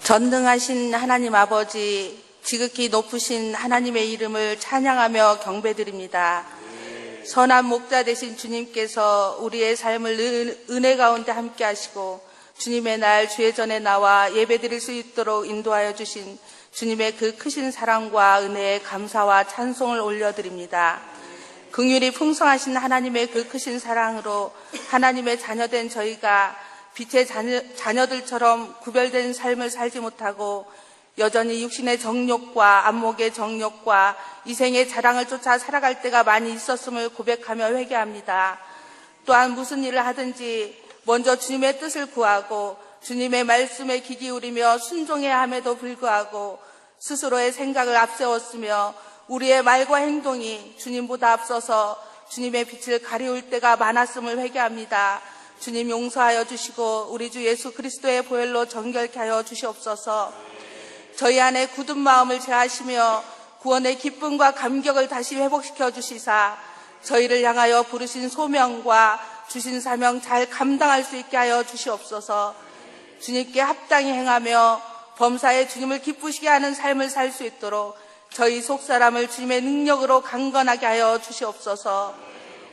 전능하신 하나님 아버지, 지극히 높으신 하나님의 이름을 찬양하며 경배드립니다. 선한 목자 되신 주님께서 우리의 삶을 은혜 가운데 함께 하시고 주님의 날 주의 전에 나와 예배드릴 수 있도록 인도하여 주신 주님의 그 크신 사랑과 은혜에 감사와 찬송을 올려드립니다. 긍휼이 풍성하신 하나님의 그 크신 사랑으로 하나님의 자녀된 저희가 빛의 자녀들처럼 구별된 삶을 살지 못하고 여전히 육신의 정욕과 안목의 정욕과 이생의 자랑을 쫓아 살아갈 때가 많이 있었음을 고백하며 회개합니다. 또한 무슨 일을 하든지 먼저 주님의 뜻을 구하고 주님의 말씀에 귀 기울이며 순종해야 함에도 불구하고 스스로의 생각을 앞세웠으며 우리의 말과 행동이 주님보다 앞서서 주님의 빛을 가리울 때가 많았음을 회개합니다. 주님 용서하여 주시고 우리 주 예수 그리스도의 보혈로 정결케 하여 주시옵소서. 저희 안에 굳은 마음을 제하시며 구원의 기쁨과 감격을 다시 회복시켜 주시사 저희를 향하여 부르신 소명과 주신 사명 잘 감당할 수 있게 하여 주시옵소서. 주님께 합당히 행하며 범사에 주님을 기쁘시게 하는 삶을 살 수 있도록 저희 속사람을 주님의 능력으로 강건하게 하여 주시옵소서.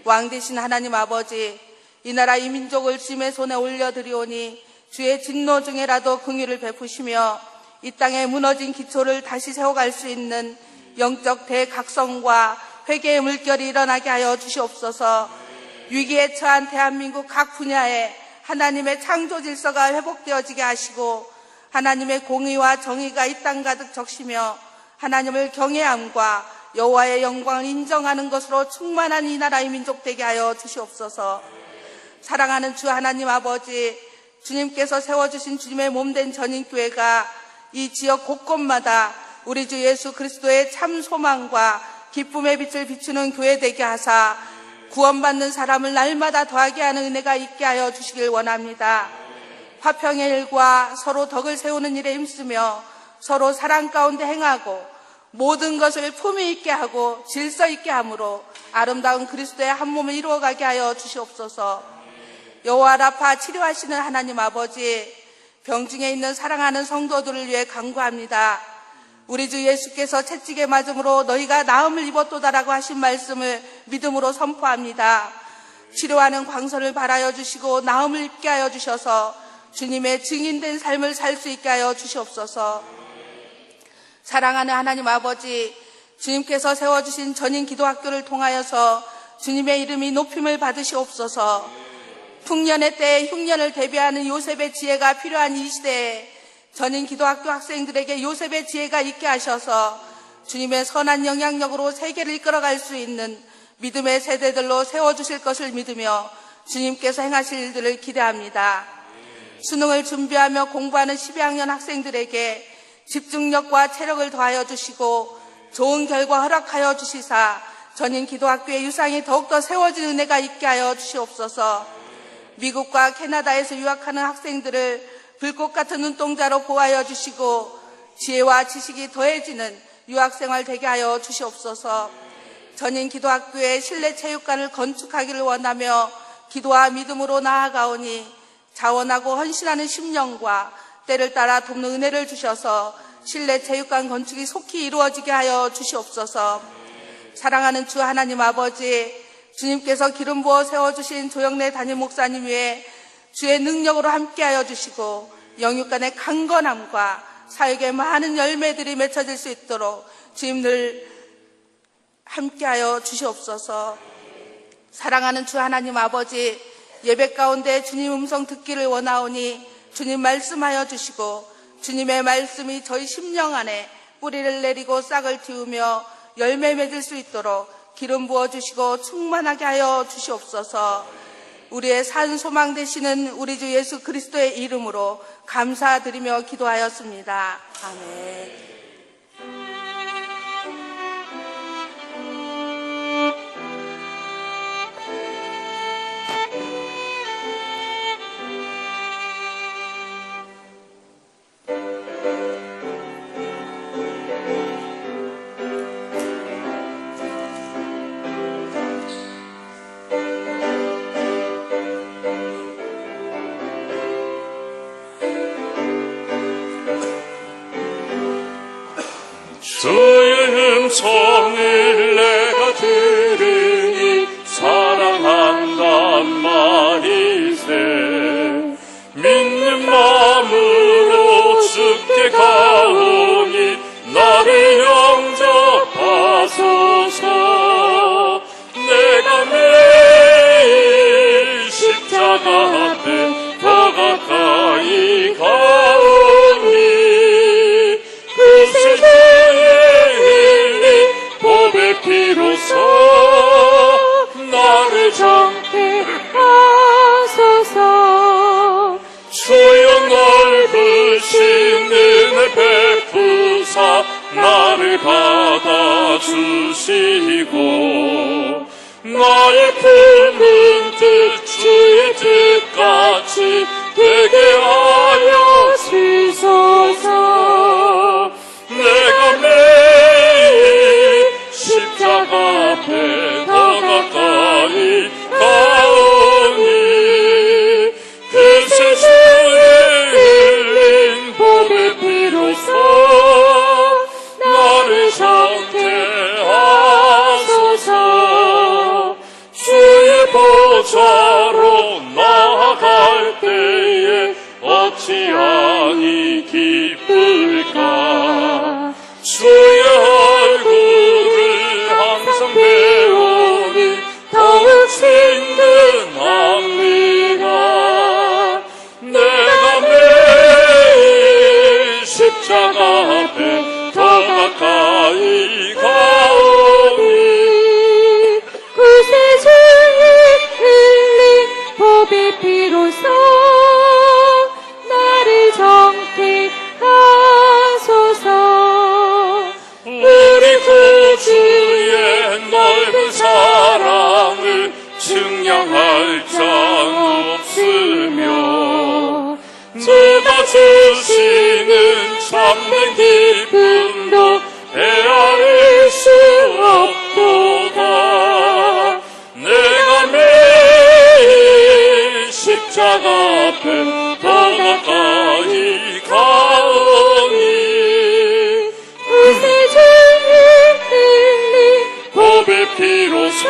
왕 되신 하나님 아버지, 이 나라 이 민족을 주님의 손에 올려드리오니 주의 진노 중에라도 긍휼을 베푸시며 이 땅에 무너진 기초를 다시 세워갈 수 있는 영적 대각성과 회개의 물결이 일어나게 하여 주시옵소서. 위기에 처한 대한민국 각 분야에 하나님의 창조 질서가 회복되어지게 하시고 하나님의 공의와 정의가 이 땅 가득 적시며 하나님을 경외함과 여호와의 영광을 인정하는 것으로 충만한 이 나라의 민족 되게 하여 주시옵소서. 사랑하는 주 하나님 아버지, 주님께서 세워주신 주님의 몸된 전인교회가 이 지역 곳곳마다 우리 주 예수 그리스도의 참 소망과 기쁨의 빛을 비추는 교회 되게 하사 구원받는 사람을 날마다 더하게 하는 은혜가 있게 하여 주시길 원합니다. 화평의 일과 서로 덕을 세우는 일에 힘쓰며 서로 사랑 가운데 행하고 모든 것을 품위 있게 하고 질서 있게 함으로 아름다운 그리스도의 한 몸을 이루어가게 하여 주시옵소서. 여호와 라파 치료하시는 하나님 아버지, 병중에 있는 사랑하는 성도들을 위해 간구합니다. 우리 주 예수께서 채찍에 맞음으로 너희가 나음을 입었도다라고 하신 말씀을 믿음으로 선포합니다. 치료하는 광선을 발하여 주시고 나음을 입게 하여 주셔서 주님의 증인된 삶을 살 수 있게 하여 주시옵소서. 사랑하는 하나님 아버지, 주님께서 세워주신 전인 기도학교를 통하여서 주님의 이름이 높임을 받으시옵소서. 풍년의 때에 흉년을 대비하는 요셉의 지혜가 필요한 이 시대에 전인 기도학교 학생들에게 요셉의 지혜가 있게 하셔서 주님의 선한 영향력으로 세계를 이끌어갈 수 있는 믿음의 세대들로 세워주실 것을 믿으며 주님께서 행하실 일들을 기대합니다. 수능을 준비하며 공부하는 12학년 학생들에게 집중력과 체력을 더하여 주시고 좋은 결과 허락하여 주시사 전인 기도학교의 유상이 더욱더 세워진 은혜가 있게 하여 주시옵소서. 미국과 캐나다에서 유학하는 학생들을 불꽃 같은 눈동자로 보호하여 주시고 지혜와 지식이 더해지는 유학생활 되게 하여 주시옵소서. 전인 기도학교의 실내 체육관을 건축하기를 원하며 기도와 믿음으로 나아가오니 자원하고 헌신하는 심령과 때를 따라 돕는 은혜를 주셔서 실내 체육관 건축이 속히 이루어지게 하여 주시옵소서. 사랑하는 주 하나님 아버지, 주님께서 기름 부어 세워주신 조영래 담임 목사님 위에 주의 능력으로 함께하여 주시고 영육간의 강건함과 사역의 많은 열매들이 맺혀질 수 있도록 주님 늘 함께하여 주시옵소서. 사랑하는 주 하나님 아버지, 예배 가운데 주님 음성 듣기를 원하오니 주님 말씀하여 주시고 주님의 말씀이 저희 심령 안에 뿌리를 내리고 싹을 틔우며 열매 맺을 수 있도록 기름 부어주시고 충만하게 하여 주시옵소서. 우리의 산 소망 되시는 우리 주 예수 그리스도의 이름으로 감사드리며 기도하였습니다. 아멘. 주의 음성을 내가 들으니 사랑한단 말이세. 믿는 마음으로 주께 가오니 나를 영접하소서. 내가 매일 십자가 앞에 더 가까이 가오니 그새 주의 흘린 보배 피로써 나를 정케하소서. 주여 넓으신 은혜 베푸사 나를 받아주시고 나의 품은 뜻 주의 뜻같이 되게 하여 주소서. 내가 매일 십자가 앞에 더 가까이 가오니 그새 주의 흘린 보배 피로써 나를 정케하소서. 주의 보좌로 나아갈 때에 어찌하니 기쁠까. 주의 얼굴을 항상 배우니 더욱 친근합니다. 내가 매일 십자가 앞에 더 가까이 가오니 그새 주의 흘린 보배 피로써 나를 정케하소서. 우리 구주의 넓은 사랑을 증량할 자 없으며 누가 주시는 참된 기쁨도 헤아릴 수 없도다. 내가 매일 십자가 앞에 더 가까이 가오니 그새 주의 흘린 보배 피로써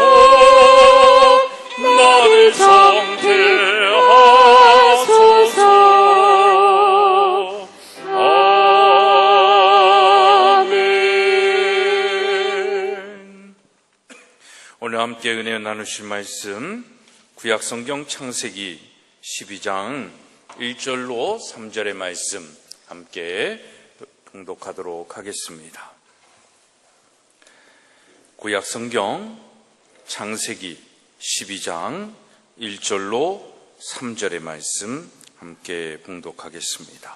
나를 정케하소서. 아멘. 오늘 함께 은혜 나누실 말씀 구약성경 창세기 12장 1절로 3절의 말씀 함께 봉독하도록 하겠습니다. 구약성경 창세기 12장 1절로 3절의 말씀 함께 봉독하겠습니다.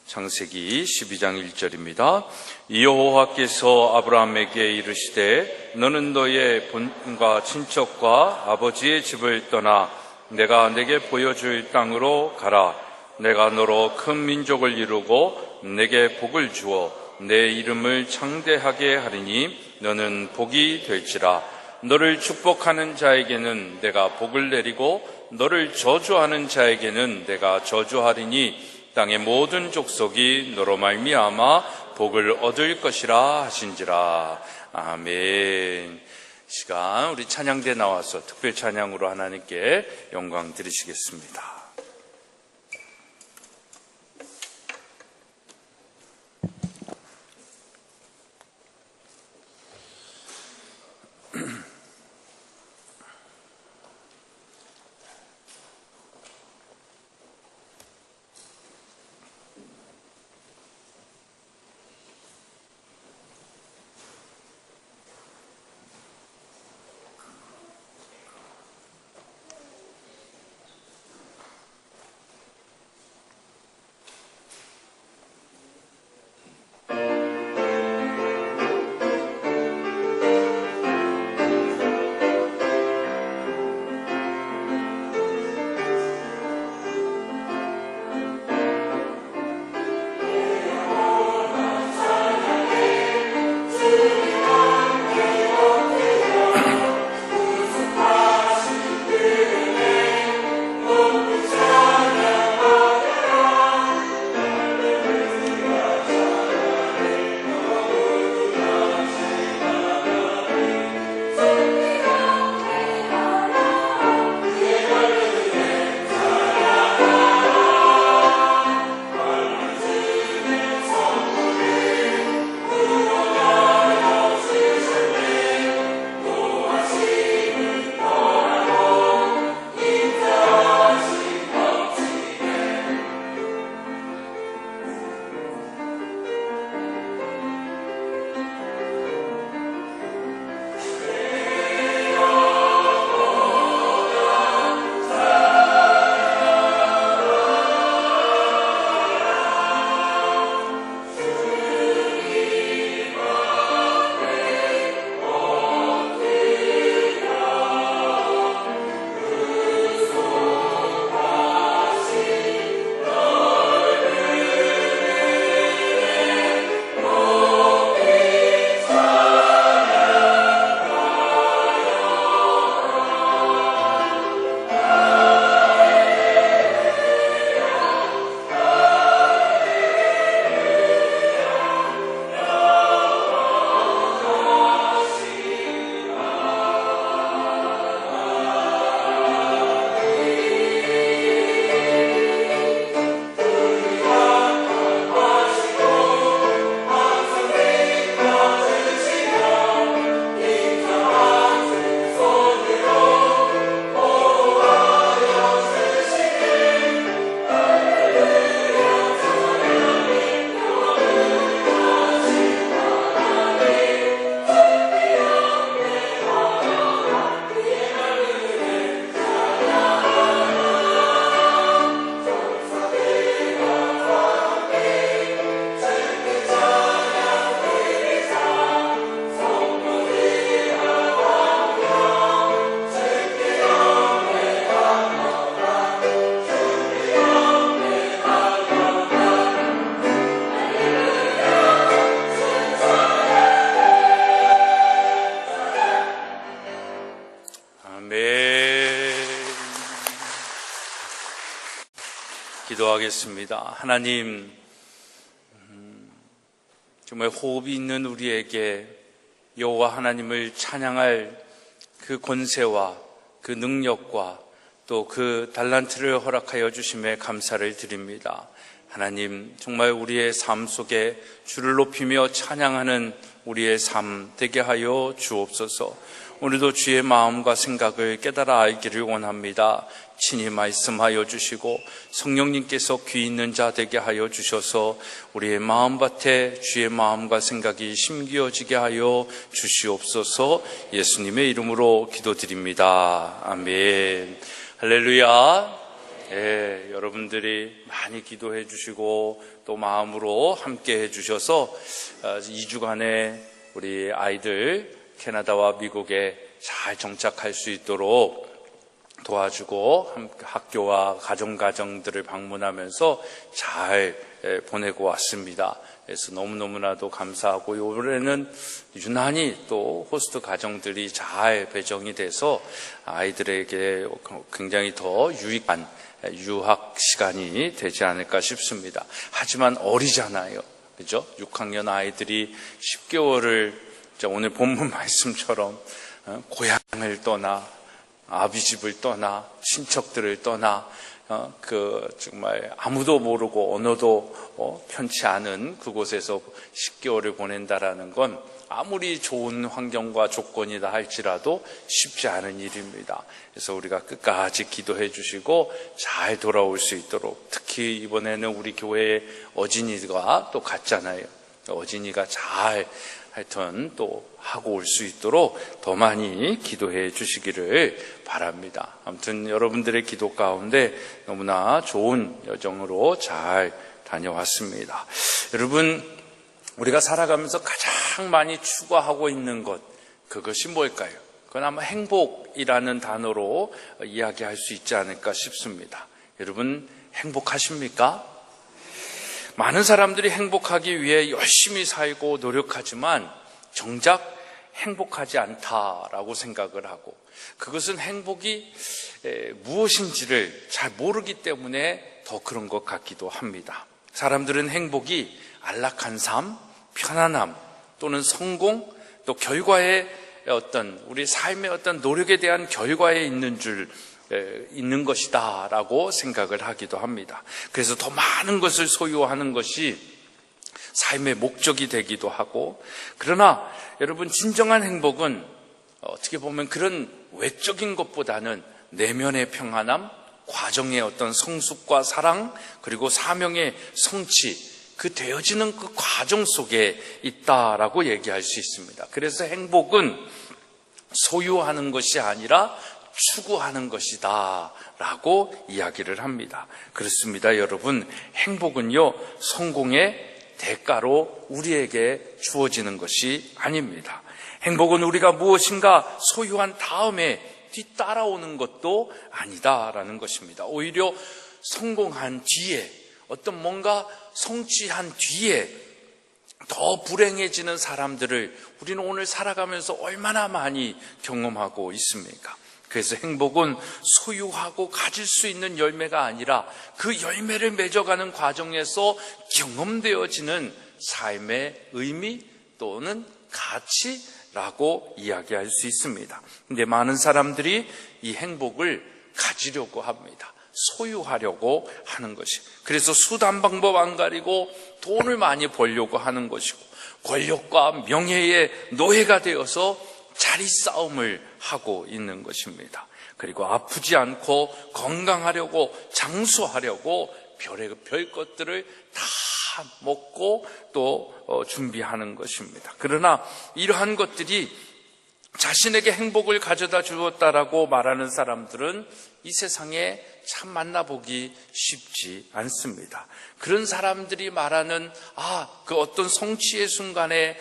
창세기 12장 1절입니다. 여호와께서 아브라함에게 이르시되 너는 너의 본과 친척과 아버지의 집을 떠나 내가 내게 보여줄 땅으로 가라. 내가 너로 큰 민족을 이루고 내게 복을 주어 내 이름을 창대하게 하리니 너는 복이 될지라. 너를 축복하는 자에게는 내가 복을 내리고 너를 저주하는 자에게는 내가 저주하리니 땅의 모든 족속이 너로 말미암아 복을 얻을 것이라 하신지라. 아멘. 시간 우리 찬양대 나와서 특별 찬양으로 하나님께 영광 드리시겠습니다. 기도하겠습니다. 하나님, 정말 호흡이 있는 우리에게 여호와 하나님을 찬양할 그 권세와 그 능력과 또 그 달란트를 허락하여 주심에 감사를 드립니다. 하나님, 정말 우리의 삶 속에 주를 높이며 찬양하는 우리의 삶 되게 하여 주옵소서. 오늘도 주의 마음과 생각을 깨달아 알기를 원합니다. 친히 말씀하여 주시고 성령님께서 귀 있는 자 되게 하여 주셔서 우리의 마음밭에 주의 마음과 생각이 심기어지게 하여 주시옵소서. 예수님의 이름으로 기도드립니다. 아멘. 할렐루야. 예, 여러분들이 많이 기도해 주시고 또 마음으로 함께 해 주셔서 2주간의 우리 아이들 캐나다와 미국에 잘 정착할 수 있도록 도와주고 학교와 가정들을 방문하면서 잘 보내고 왔습니다. 그래서 너무너무나도 감사하고 올해는 유난히 또 호스트 가정들이 잘 배정이 돼서 아이들에게 굉장히 더 유익한 유학 시간이 되지 않을까 싶습니다. 하지만 어리잖아요. 그죠? 6학년 아이들이 10개월을 오늘 본문 말씀처럼 고향을 떠나 아비 집을 떠나 친척들을 떠나 정말 아무도 모르고 언어도 편치 않은 그곳에서 10개월을 보낸다라는 건 아무리 좋은 환경과 조건이다 할지라도 쉽지 않은 일입니다. 그래서 우리가 끝까지 기도해 주시고 잘 돌아올 수 있도록, 특히 이번에는 우리 교회에 어진이가 또 갔잖아요. 어진이가 잘 하여튼 또 하고 올 수 있도록 더 많이 기도해 주시기를 바랍니다. 아무튼 여러분들의 기도 가운데 너무나 좋은 여정으로 잘 다녀왔습니다. 여러분, 우리가 살아가면서 가장 많이 추구하고 있는 것, 그것이 뭘까요? 그건 아마 행복이라는 단어로 이야기할 수 있지 않을까 싶습니다. 여러분, 행복하십니까? 많은 사람들이 행복하기 위해 열심히 살고 노력하지만 정작 행복하지 않다라고 생각을 하고, 그것은 행복이 무엇인지를 잘 모르기 때문에 더 그런 것 같기도 합니다. 사람들은 행복이 안락한 삶, 편안함 또는 성공, 또 결과의 우리 삶의 노력에 대한 결과에 있는 것이다 라고 생각을 하기도 합니다. 그래서 더 많은 것을 소유하는 것이 삶의 목적이 되기도 하고, 그러나 여러분, 진정한 행복은 어떻게 보면 그런 외적인 것보다는 내면의 평안함, 과정의 성숙과 사랑, 그리고 사명의 성취, 그 되어지는 그 과정 속에 있다라고 얘기할 수 있습니다. 그래서 행복은 소유하는 것이 아니라 추구하는 것이다 라고 이야기를 합니다. 그렇습니다. 여러분, 행복은요, 성공의 대가로 우리에게 주어지는 것이 아닙니다. 행복은 우리가 무엇인가 소유한 다음에 뒤따라오는 것도 아니다라는 것입니다. 오히려 성공한 뒤에, 뭔가 성취한 뒤에 더 불행해지는 사람들을 우리는 오늘 살아가면서 얼마나 많이 경험하고 있습니까? 그래서 행복은 소유하고 가질 수 있는 열매가 아니라 그 열매를 맺어가는 과정에서 경험되어지는 삶의 의미 또는 가치라고 이야기할 수 있습니다. 근데 많은 사람들이 이 행복을 가지려고 합니다. 소유하려고 하는 것이. 그래서 수단 방법 안 가리고 돈을 많이 벌려고 하는 것이고, 권력과 명예의 노예가 되어서 자리 싸움을 하고 있는 것입니다. 그리고 아프지 않고 건강하려고, 장수하려고 별 것들을 다 먹고 또 준비하는 것입니다. 그러나 이러한 것들이 자신에게 행복을 가져다 주었다라고 말하는 사람들은 이 세상에 참 만나보기 쉽지 않습니다. 그런 사람들이 말하는 그 어떤 성취의 순간에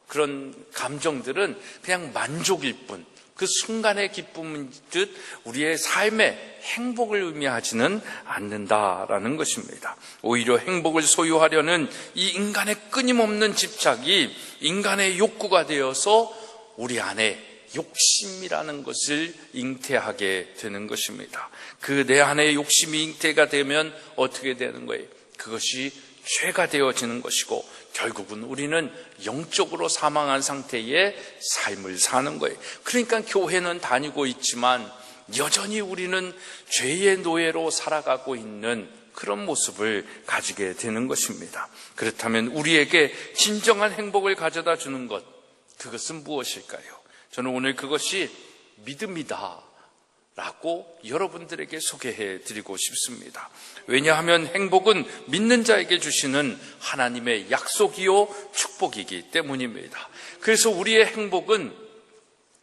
그런 감정들은 그냥 만족일 뿐, 그 순간의 기쁨인 듯 우리의 삶의 행복을 의미하지는 않는다라는 것입니다. 오히려 행복을 소유하려는 이 인간의 끊임없는 집착이 인간의 욕구가 되어서 우리 안에 욕심이라는 것을 잉태하게 되는 것입니다. 그 내 안에 욕심이 잉태가 되면 어떻게 되는 거예요? 그것이 죄가 되어지는 것이고 결국은 우리는 영적으로 사망한 상태의 삶을 사는 거예요. 그러니까 교회는 다니고 있지만 여전히 우리는 죄의 노예로 살아가고 있는 그런 모습을 가지게 되는 것입니다. 그렇다면 우리에게 진정한 행복을 가져다 주는 것, 그것은 무엇일까요? 저는 오늘 그것이 믿음이다 라고 여러분들에게 소개해 드리고 싶습니다. 왜냐하면 행복은 믿는 자에게 주시는 하나님의 약속이요 축복이기 때문입니다. 그래서 우리의 행복은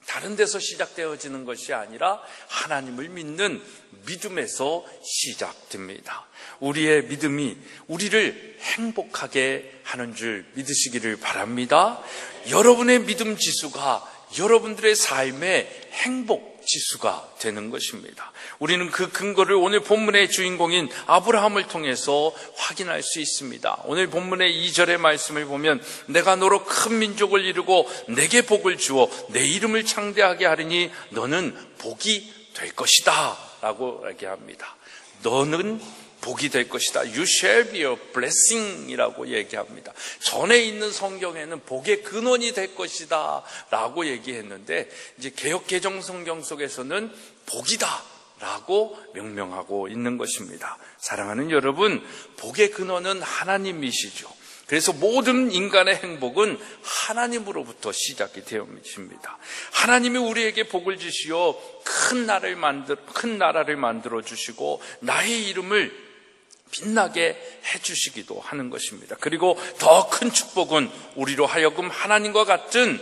다른 데서 시작되어지는 것이 아니라 하나님을 믿는 믿음에서 시작됩니다. 우리의 믿음이 우리를 행복하게 하는 줄 믿으시기를 바랍니다. 여러분의 믿음 지수가 여러분들의 삶의 행복 지수가 되는 것입니다. 우리는 그 근거를 오늘 본문의 주인공인 아브라함을 통해서 확인할 수 있습니다. 오늘 본문의 2절의 말씀을 보면 내가 너로 큰 민족을 이루고 내게 복을 주어 내 이름을 창대하게 하리니 너는 복이 될 것이다 라고 얘기합니다. 너는 복이 될 것이다. You shall be a blessing 이라고 얘기합니다. 전에 있는 성경에는 복의 근원이 될 것이다 라고 얘기했는데 이제 개역개정 성경 속에서는 복이다 라고 명명하고 있는 것입니다. 사랑하는 여러분, 복의 근원은 하나님이시죠. 그래서 모든 인간의 행복은 하나님으로부터 시작이 되어집니다. 하나님이 우리에게 복을 주시어 큰 나라를 만들어 주시고 나의 이름을 빛나게 해주시기도 하는 것입니다. 그리고 더 큰 축복은 우리로 하여금 하나님과 같은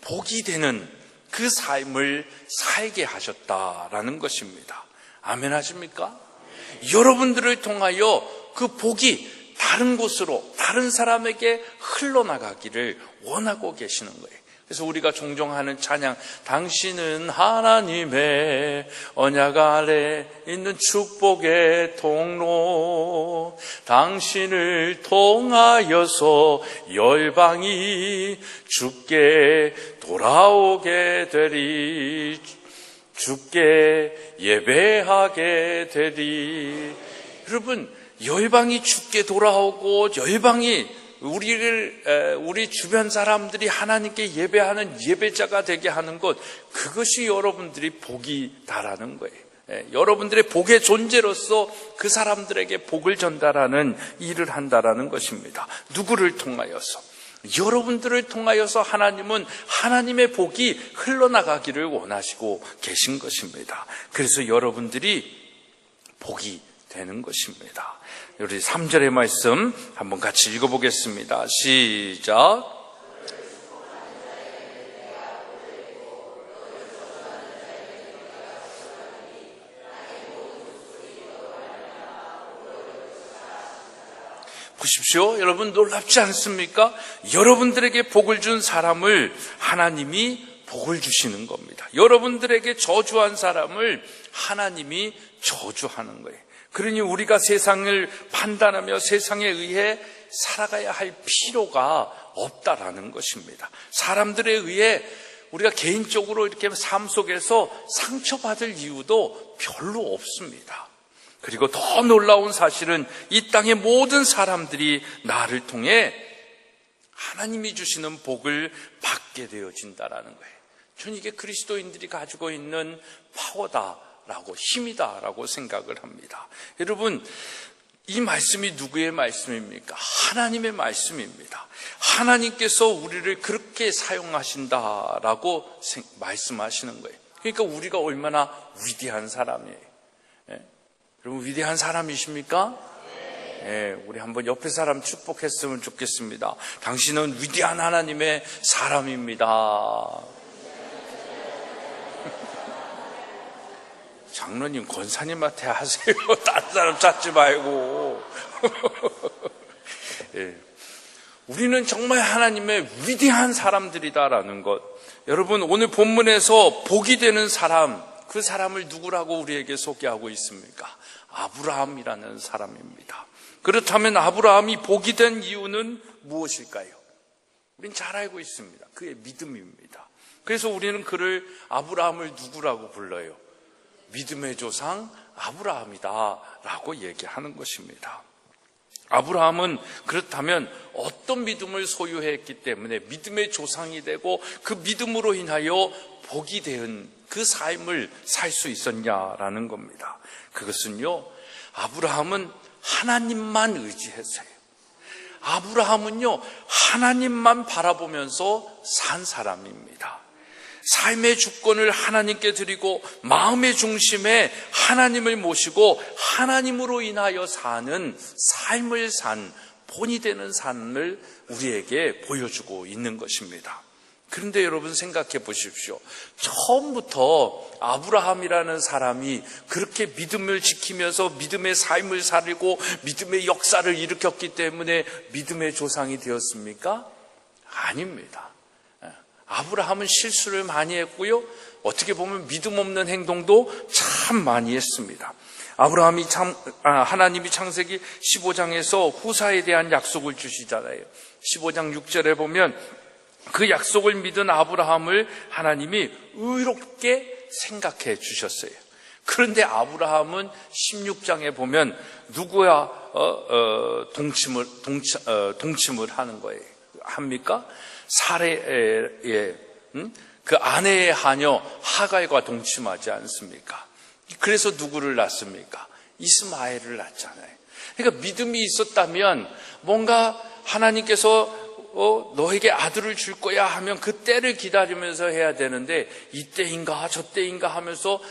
복이 되는 그 삶을 살게 하셨다라는 것입니다. 아멘 하십니까? 여러분들을 통하여 그 복이 다른 곳으로 다른 사람에게 흘러나가기를 원하고 계시는 거예요. 그래서 우리가 종종 하는 찬양, 당신은 하나님의 언약 아래 있는 축복의 통로, 당신을 통하여서 열방이 주께 돌아오게 되리, 주께 예배하게 되리. 여러분, 열방이 주께 돌아오고 열방이 우리 주변 사람들이 하나님께 예배하는 예배자가 되게 하는 것, 그것이 여러분들이 복이다라는 거예요. 여러분들의 복의 존재로서 그 사람들에게 복을 전달하는 일을 한다라는 것입니다. 누구를 통하여서? 여러분들을 통하여서 하나님은 하나님의 복이 흘러나가기를 원하시고 계신 것입니다. 그래서 여러분들이 복이 되는 것입니다. 우리 3절의 말씀 한번 같이 읽어보겠습니다. 시작. 보십시오. 여러분 놀랍지 않습니까? 여러분들에게 복을 준 사람을 하나님이 복을 주시는 겁니다. 여러분들에게 저주한 사람을 하나님이 저주하는 거예요. 그러니 우리가 세상을 판단하며 세상에 의해 살아가야 할 필요가 없다라는 것입니다. 사람들에 의해 우리가 개인적으로 이렇게 삶 속에서 상처받을 이유도 별로 없습니다. 그리고 더 놀라운 사실은 이 땅의 모든 사람들이 나를 통해 하나님이 주시는 복을 받게 되어진다라는 거예요. 저는 이게 그리스도인들이 가지고 있는 파워다라고, 힘이다라고 생각을 합니다. 여러분, 이 말씀이 누구의 말씀입니까? 하나님의 말씀입니다. 하나님께서 우리를 그렇게 사용하신다라고 말씀하시는 거예요. 그러니까 우리가 얼마나 위대한 사람이에요. 여러분, 위대한 사람이십니까? 우리 한번 옆에 사람 축복했으면 좋겠습니다. 당신은 위대한 하나님의 사람입니다. 장로님, 권사님한테 하세요. 다른 사람 찾지 말고. 우리는 정말 하나님의 위대한 사람들이다라는 것. 여러분, 오늘 본문에서 복이 되는 사람, 그 사람을 누구라고 우리에게 소개하고 있습니까? 아브라함이라는 사람입니다. 그렇다면 아브라함이 복이 된 이유는 무엇일까요? 우린 잘 알고 있습니다. 그의 믿음입니다. 그래서 우리는 그를 아브라함을 누구라고 불러요? 믿음의 조상 아브라함이다라고 얘기하는 것입니다. 아브라함은 그렇다면 어떤 믿음을 소유했기 때문에 믿음의 조상이 되고 그 믿음으로 인하여 복이 된 그 삶을 살 수 있었냐라는 겁니다. 그것은요, 아브라함은 하나님만 의지했어요. 아브라함은요, 하나님만 바라보면서 산 사람입니다. 삶의 주권을 하나님께 드리고 마음의 중심에 하나님을 모시고 하나님으로 인하여 사는 삶을 산 본이 되는 삶을 우리에게 보여주고 있는 것입니다. 그런데 여러분 생각해 보십시오. 처음부터 아브라함이라는 사람이 그렇게 믿음을 지키면서 믿음의 삶을 살고 믿음의 역사를 일으켰기 때문에 믿음의 조상이 되었습니까? 아닙니다. 아브라함은 실수를 많이 했고요, 어떻게 보면 믿음 없는 행동도 참 많이 했습니다. 하나님이 창세기 15장에서 후사에 대한 약속을 주시잖아요. 15장 6절에 보면 그 약속을 믿은 아브라함을 하나님이 의롭게 생각해 주셨어요. 그런데 아브라함은 16장에 보면 누구야 동침을 하는 거예요. 합니까? 사레의 그 아내의 하녀 하갈과 동침하지 않습니까? 그래서 누구를 낳습니까? 이스마엘을 낳잖아요. 그러니까 믿음이 있었다면 뭔가 하나님께서 너에게 아들을 줄 거야 하면 그 때를 기다리면서 해야 되는데 이때인가 저때인가 하면서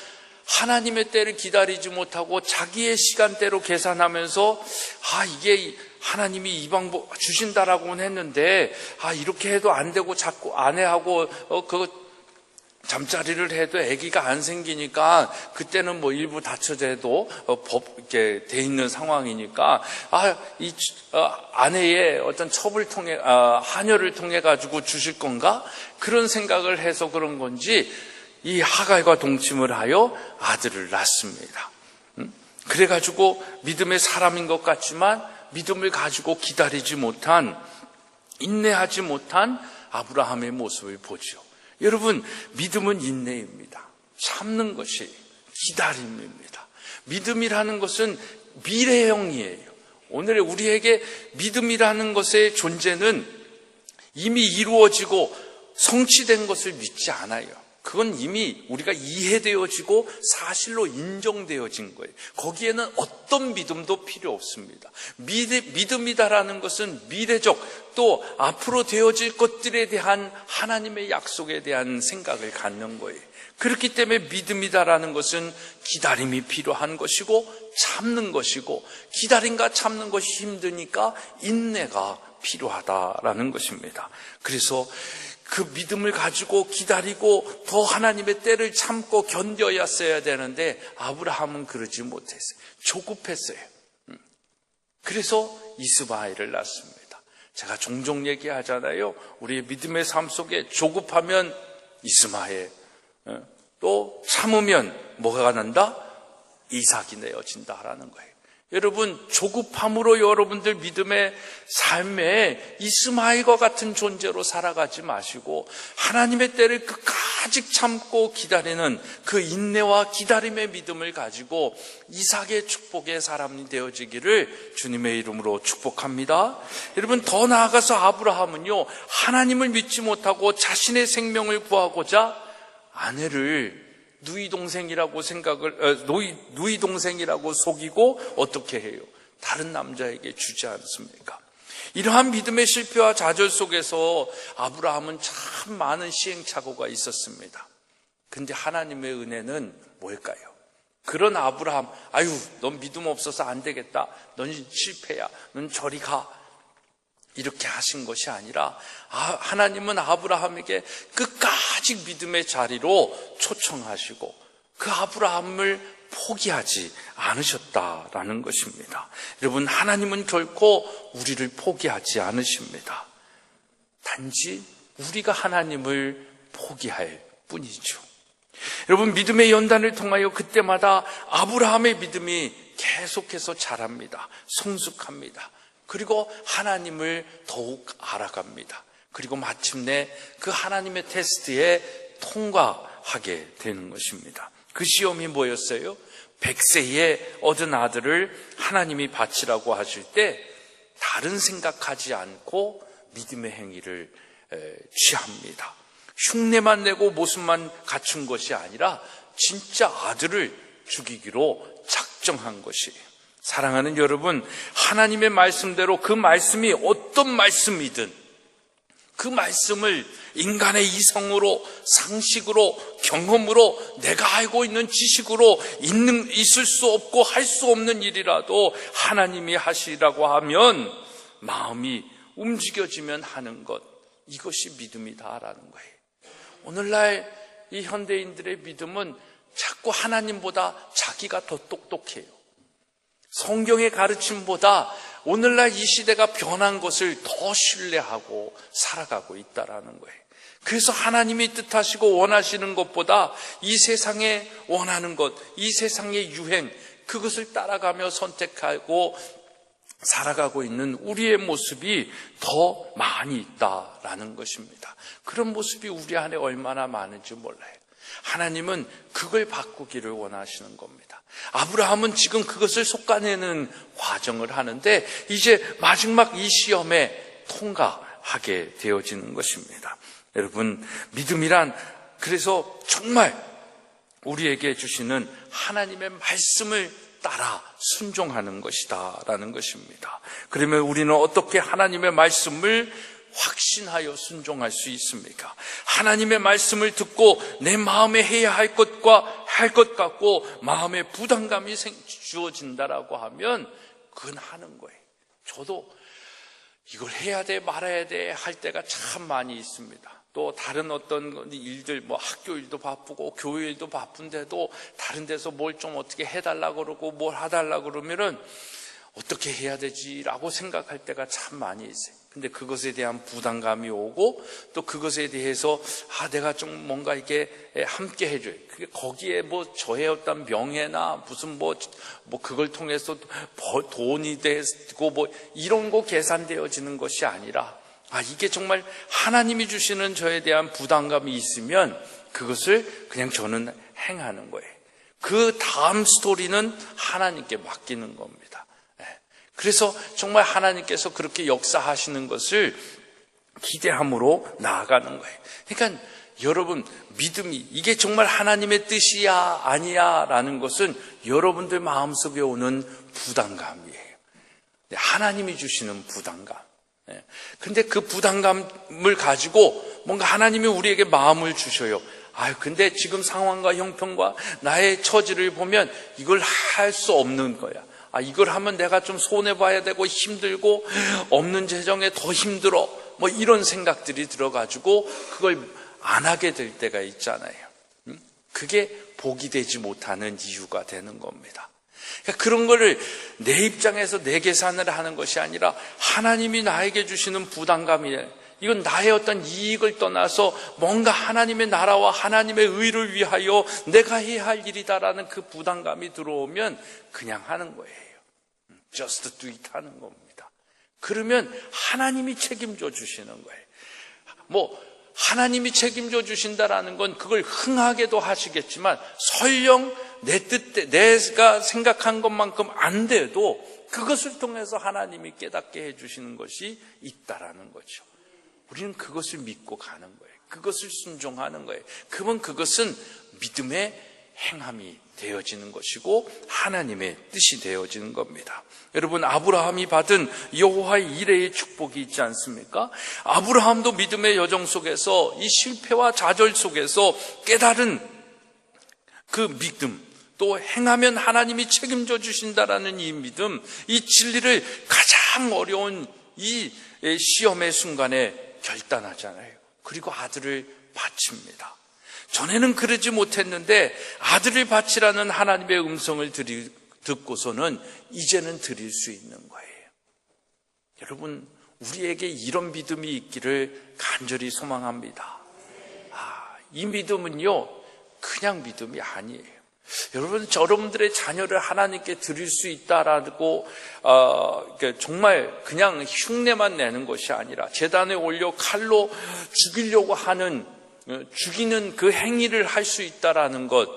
하나님의 때를 기다리지 못하고 자기의 시간대로 계산하면서 이게 하나님이 이 방법 주신다라고는 했는데 이렇게 해도 안 되고 자꾸 아내하고 잠자리를 해도 아기가 안 생기니까 그때는 뭐 일부 다처제도 이렇게 돼 있는 상황이니까 이 아내의 어떤 첩을 통해 하녀를 통해 가지고 주실 건가 그런 생각을 해서 그런 건지 이 하갈과 동침을 하여 아들을 낳습니다. 그래가지고 믿음의 사람인 것 같지만 믿음을 가지고 기다리지 못한, 인내하지 못한 아브라함의 모습을 보죠. 여러분, 믿음은 인내입니다. 참는 것이 기다림입니다. 믿음이라는 것은 미래형이에요. 오늘 우리에게 믿음이라는 것의 존재는 이미 이루어지고 성취된 것을 믿지 않아요. 그건 이미 우리가 이해되어지고 사실로 인정되어진 거예요. 거기에는 어떤 믿음도 필요 없습니다. 믿음이다라는 것은 미래적 또 앞으로 되어질 것들에 대한 하나님의 약속에 대한 생각을 갖는 거예요. 그렇기 때문에 믿음이다라는 것은 기다림이 필요한 것이고 참는 것이고, 기다림과 참는 것이 힘드니까 인내가 필요하다라는 것입니다. 그래서 그 믿음을 가지고 기다리고 더 하나님의 때를 참고 견뎌야 되는데 아브라함은 그러지 못했어요. 조급했어요. 그래서 이스마엘을 낳습니다. 제가 종종 얘기하잖아요. 우리의 믿음의 삶 속에 조급하면 이스마엘, 또 참으면 뭐가 난다? 이삭이 내어진다라는 거예요. 여러분, 조급함으로 여러분들 믿음의 삶에 이스마엘과 같은 존재로 살아가지 마시고 하나님의 때를 끝까지 참고 기다리는 그 인내와 기다림의 믿음을 가지고 이삭의 축복의 사람이 되어지기를 주님의 이름으로 축복합니다. 여러분, 더 나아가서 아브라함은요, 하나님을 믿지 못하고 자신의 생명을 구하고자 아내를 누이 동생이라고 속이고 어떻게 해요? 다른 남자에게 주지 않습니까? 이러한 믿음의 실패와 좌절 속에서 아브라함은 참 많은 시행착오가 있었습니다. 근데 하나님의 은혜는 뭘까요? 그런 아브라함, 넌 믿음 없어서 안 되겠다. 넌 실패야. 넌 저리 가. 이렇게 하신 것이 아니라 하나님은 아브라함에게 끝까지 믿음의 자리로 초청하시고 그 아브라함을 포기하지 않으셨다라는 것입니다. 여러분, 하나님은 결코 우리를 포기하지 않으십니다. 단지 우리가 하나님을 포기할 뿐이죠. 여러분, 믿음의 연단을 통하여 그때마다 아브라함의 믿음이 계속해서 자랍니다. 성숙합니다. 그리고 하나님을 더욱 알아갑니다. 그리고 마침내 그 하나님의 테스트에 통과하게 되는 것입니다. 그 시험이 뭐였어요? 100세에 얻은 아들을 하나님이 바치라고 하실 때 다른 생각하지 않고 믿음의 행위를 취합니다. 흉내만 내고 모습만 갖춘 것이 아니라 진짜 아들을 죽이기로 작정한 것이에요. 사랑하는 여러분, 하나님의 말씀대로 그 말씀이 어떤 말씀이든 그 말씀을 인간의 이성으로, 상식으로, 경험으로, 내가 알고 있는 지식으로 있을 수 없고 할 수 없는 일이라도 하나님이 하시라고 하면 마음이 움직여지면 하는 것, 이것이 믿음이다라는 거예요. 오늘날 이 현대인들의 믿음은 자꾸 하나님보다 자기가 더 똑똑해요. 성경의 가르침보다 오늘날 이 시대가 변한 것을 더 신뢰하고 살아가고 있다라는 거예요. 그래서 하나님이 뜻하시고 원하시는 것보다 이 세상에 원하는 것, 이 세상의 유행, 그것을 따라가며 선택하고 살아가고 있는 우리의 모습이 더 많이 있다라는 것입니다. 그런 모습이 우리 안에 얼마나 많은지 몰라요. 하나님은 그걸 바꾸기를 원하시는 겁니다. 아브라함은 지금 그것을 솎아내는 과정을 하는데 이제 마지막 이 시험에 통과하게 되어지는 것입니다. 여러분, 믿음이란 그래서 정말 우리에게 주시는 하나님의 말씀을 따라 순종하는 것이다 라는 것입니다. 그러면 우리는 어떻게 하나님의 말씀을 확신하여 순종할 수 있습니까? 하나님의 말씀을 듣고 내 마음에 해야 할 것과 할 것 같고 마음에 부담감이 주어진다라고 하면 그건 하는 거예요. 저도 이걸 해야 돼 말아야 돼 할 때가 참 많이 있습니다. 또 다른 어떤 일들, 뭐 학교 일도 바쁘고 교회 일도 바쁜데도 다른 데서 뭘 좀 어떻게 해달라고 그러고 뭘 해달라고 그러면은 어떻게 해야 되지라고 생각할 때가 참 많이 있어요. 근데 그것에 대한 부담감이 오고 또 그것에 대해서 내가 좀 뭔가 이렇게 함께 해줘요. 그게 거기에 뭐 저의 어떤 명예나 무슨 뭐 그걸 통해서 돈이 되고 뭐 이런 거 계산되어지는 것이 아니라 이게 정말 하나님이 주시는 저에 대한 부담감이 있으면 그것을 그냥 저는 행하는 거예요. 그 다음 스토리는 하나님께 맡기는 겁니다. 그래서 정말 하나님께서 그렇게 역사하시는 것을 기대함으로 나아가는 거예요. 그러니까 여러분, 믿음이 이게 정말 하나님의 뜻이야 아니야 라는 것은 여러분들 마음속에 오는 부담감이에요. 하나님이 주시는 부담감. 근데 그 부담감을 가지고 뭔가 하나님이 우리에게 마음을 주셔요. 근데 지금 상황과 형편과 나의 처지를 보면 이걸 할 수 없는 거야. 이걸 하면 내가 좀 손해봐야 되고 힘들고 없는 재정에 더 힘들어. 뭐 이런 생각들이 들어가지고 그걸 안 하게 될 때가 있잖아요. 그게 복이 되지 못하는 이유가 되는 겁니다. 그러니까 그런 거를 내 입장에서 내 계산을 하는 것이 아니라 하나님이 나에게 주시는 부담감이에요. 이건 나의 어떤 이익을 떠나서 뭔가 하나님의 나라와 하나님의 의를 위하여 내가 해야 할 일이다라는 그 부담감이 들어오면 그냥 하는 거예요. Just do it 하는 겁니다. 그러면 하나님이 책임져 주시는 거예요. 하나님이 책임져 주신다라는 건 그걸 흥하게도 하시겠지만 설령 내 뜻대 내가 생각한 것만큼 안 돼도 그것을 통해서 하나님이 깨닫게 해주시는 것이 있다라는 거죠. 우리는 그것을 믿고 가는 거예요. 그것을 순종하는 거예요. 그러면 그것은 믿음의 행함이 되어지는 것이고 하나님의 뜻이 되어지는 겁니다. 여러분, 아브라함이 받은 여호와의 이레의 축복이 있지 않습니까? 아브라함도 믿음의 여정 속에서 이 실패와 좌절 속에서 깨달은 그 믿음, 또 행하면 하나님이 책임져 주신다라는 이 믿음, 이 진리를 가장 어려운 이 시험의 순간에 결단하잖아요. 그리고 아들을 바칩니다. 전에는 그러지 못했는데 아들을 바치라는 하나님의 음성을 듣고서는 이제는 드릴 수 있는 거예요. 여러분, 우리에게 이런 믿음이 있기를 간절히 소망합니다. 이 믿음은요, 그냥 믿음이 아니에요. 여러분, 여러분들의 자녀를 하나님께 드릴 수 있다라고 정말 그냥 흉내만 내는 것이 아니라 제단에 올려 칼로 죽이려고 하는, 죽이는 그 행위를 할 수 있다라는 것,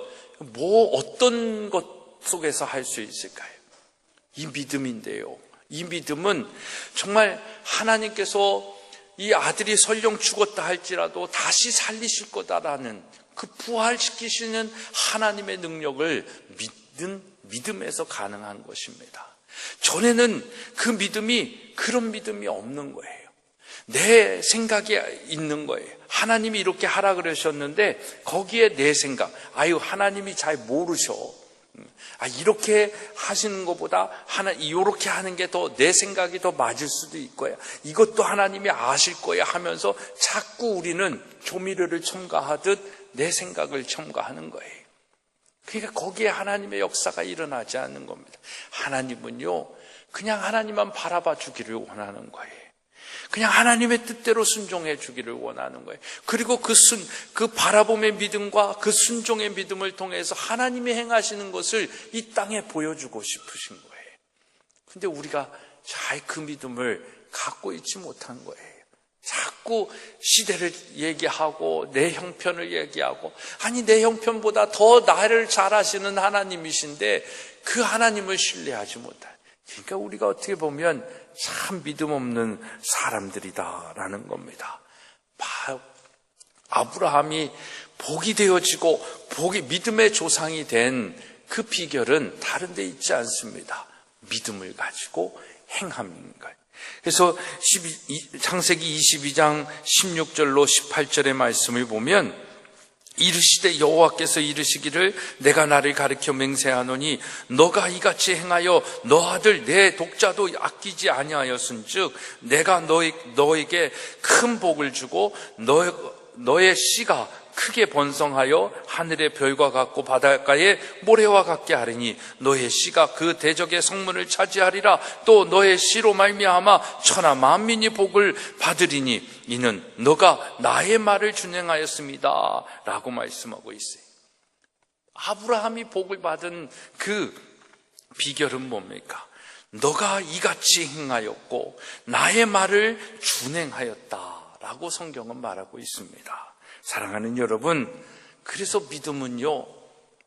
어떤 것 속에서 할 수 있을까요? 이 믿음인데요. 이 믿음은 정말 하나님께서 이 아들이 설령 죽었다 할지라도 다시 살리실 거다라는 그 부활시키시는 하나님의 능력을 믿는 믿음에서 가능한 것입니다. 전에는 그 믿음이 그런 믿음이 없는 거예요. 내 생각이 있는 거예요. 하나님이 이렇게 하라 그러셨는데 거기에 내 생각, 하나님이 잘 모르셔. 이렇게 하시는 것보다 이렇게 하는 게 더 내 생각이 더 맞을 수도 있고요. 이것도 하나님이 아실 거야 하면서 자꾸 우리는 조미료를 첨가하듯 내 생각을 첨가하는 거예요. 그러니까 거기에 하나님의 역사가 일어나지 않는 겁니다. 하나님은요, 그냥 하나님만 바라봐 주기를 원하는 거예요. 그냥 하나님의 뜻대로 순종해 주기를 원하는 거예요. 그리고 그 바라봄의 믿음과 그 순종의 믿음을 통해서 하나님이 행하시는 것을 이 땅에 보여주고 싶으신 거예요. 근데 우리가 잘 그 믿음을 갖고 있지 못한 거예요. 자꾸 시대를 얘기하고 내 형편을 얘기하고, 내 형편보다 더 나를 잘 아시는 하나님이신데 그 하나님을 신뢰하지 못한, 그러니까 우리가 어떻게 보면 참 믿음 없는 사람들이다라는 겁니다. 아브라함이 복이 되어지고 믿음의 조상이 된 그 비결은 다른 데 있지 않습니다. 믿음을 가지고 행함인 거예요. 그래서 창세기 22장 16절로 18절의 말씀을 보면, 이르시되 여호와께서 이르시기를 내가 나를 가리켜 맹세하노니 너가 이같이 행하여 너 아들 내 독자도 아끼지 아니하였은즉 내가 너에게 큰 복을 주고 너의 씨가 크게 번성하여 하늘의 별과 같고 바닷가의 모래와 같게 하리니 너의 씨가 그 대적의 성문을 차지하리라. 또 너의 씨로 말미암아 천하 만민이 복을 받으리니 이는 너가 나의 말을 준행하였습니다 라고 말씀하고 있어요. 아브라함이 복을 받은 그 비결은 뭡니까? 너가 이같이 행하였고 나의 말을 준행하였다 라고 성경은 말하고 있습니다. 사랑하는 여러분, 그래서 믿음은요,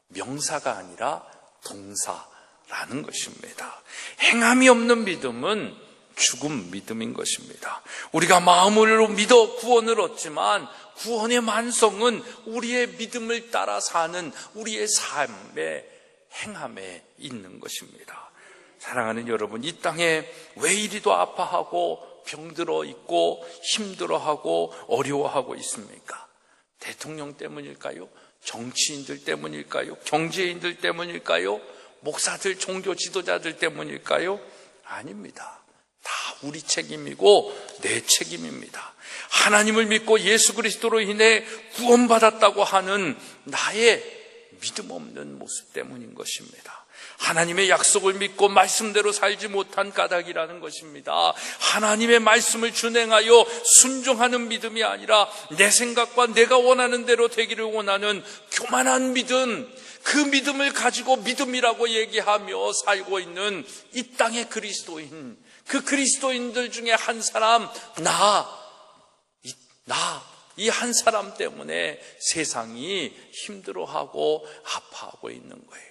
명사가 아니라 동사라는 것입니다. 행함이 없는 믿음은 죽은 믿음인 것입니다. 우리가 마음으로 믿어 구원을 얻지만 구원의 완성은 우리의 믿음을 따라 사는 우리의 삶의 행함에 있는 것입니다. 사랑하는 여러분, 이 땅에 왜 이리도 아파하고 병들어 있고 힘들어하고 어려워하고 있습니까? 대통령 때문일까요? 정치인들 때문일까요? 경제인들 때문일까요? 목사들, 종교 지도자들 때문일까요? 아닙니다. 다 우리 책임이고 내 책임입니다. 하나님을 믿고 예수 그리스도로 인해 구원받았다고 하는 나의 믿음 없는 모습 때문인 것입니다. 하나님의 약속을 믿고 말씀대로 살지 못한 까닭이라는 것입니다. 하나님의 말씀을 준행하여 순종하는 믿음이 아니라 내 생각과 내가 원하는 대로 되기를 원하는 교만한 믿음, 그 믿음을 가지고 믿음이라고 얘기하며 살고 있는 이 땅의 그리스도인, 그 그리스도인들 중에 한 사람, 이 한 사람 때문에 세상이 힘들어하고 아파하고 있는 거예요.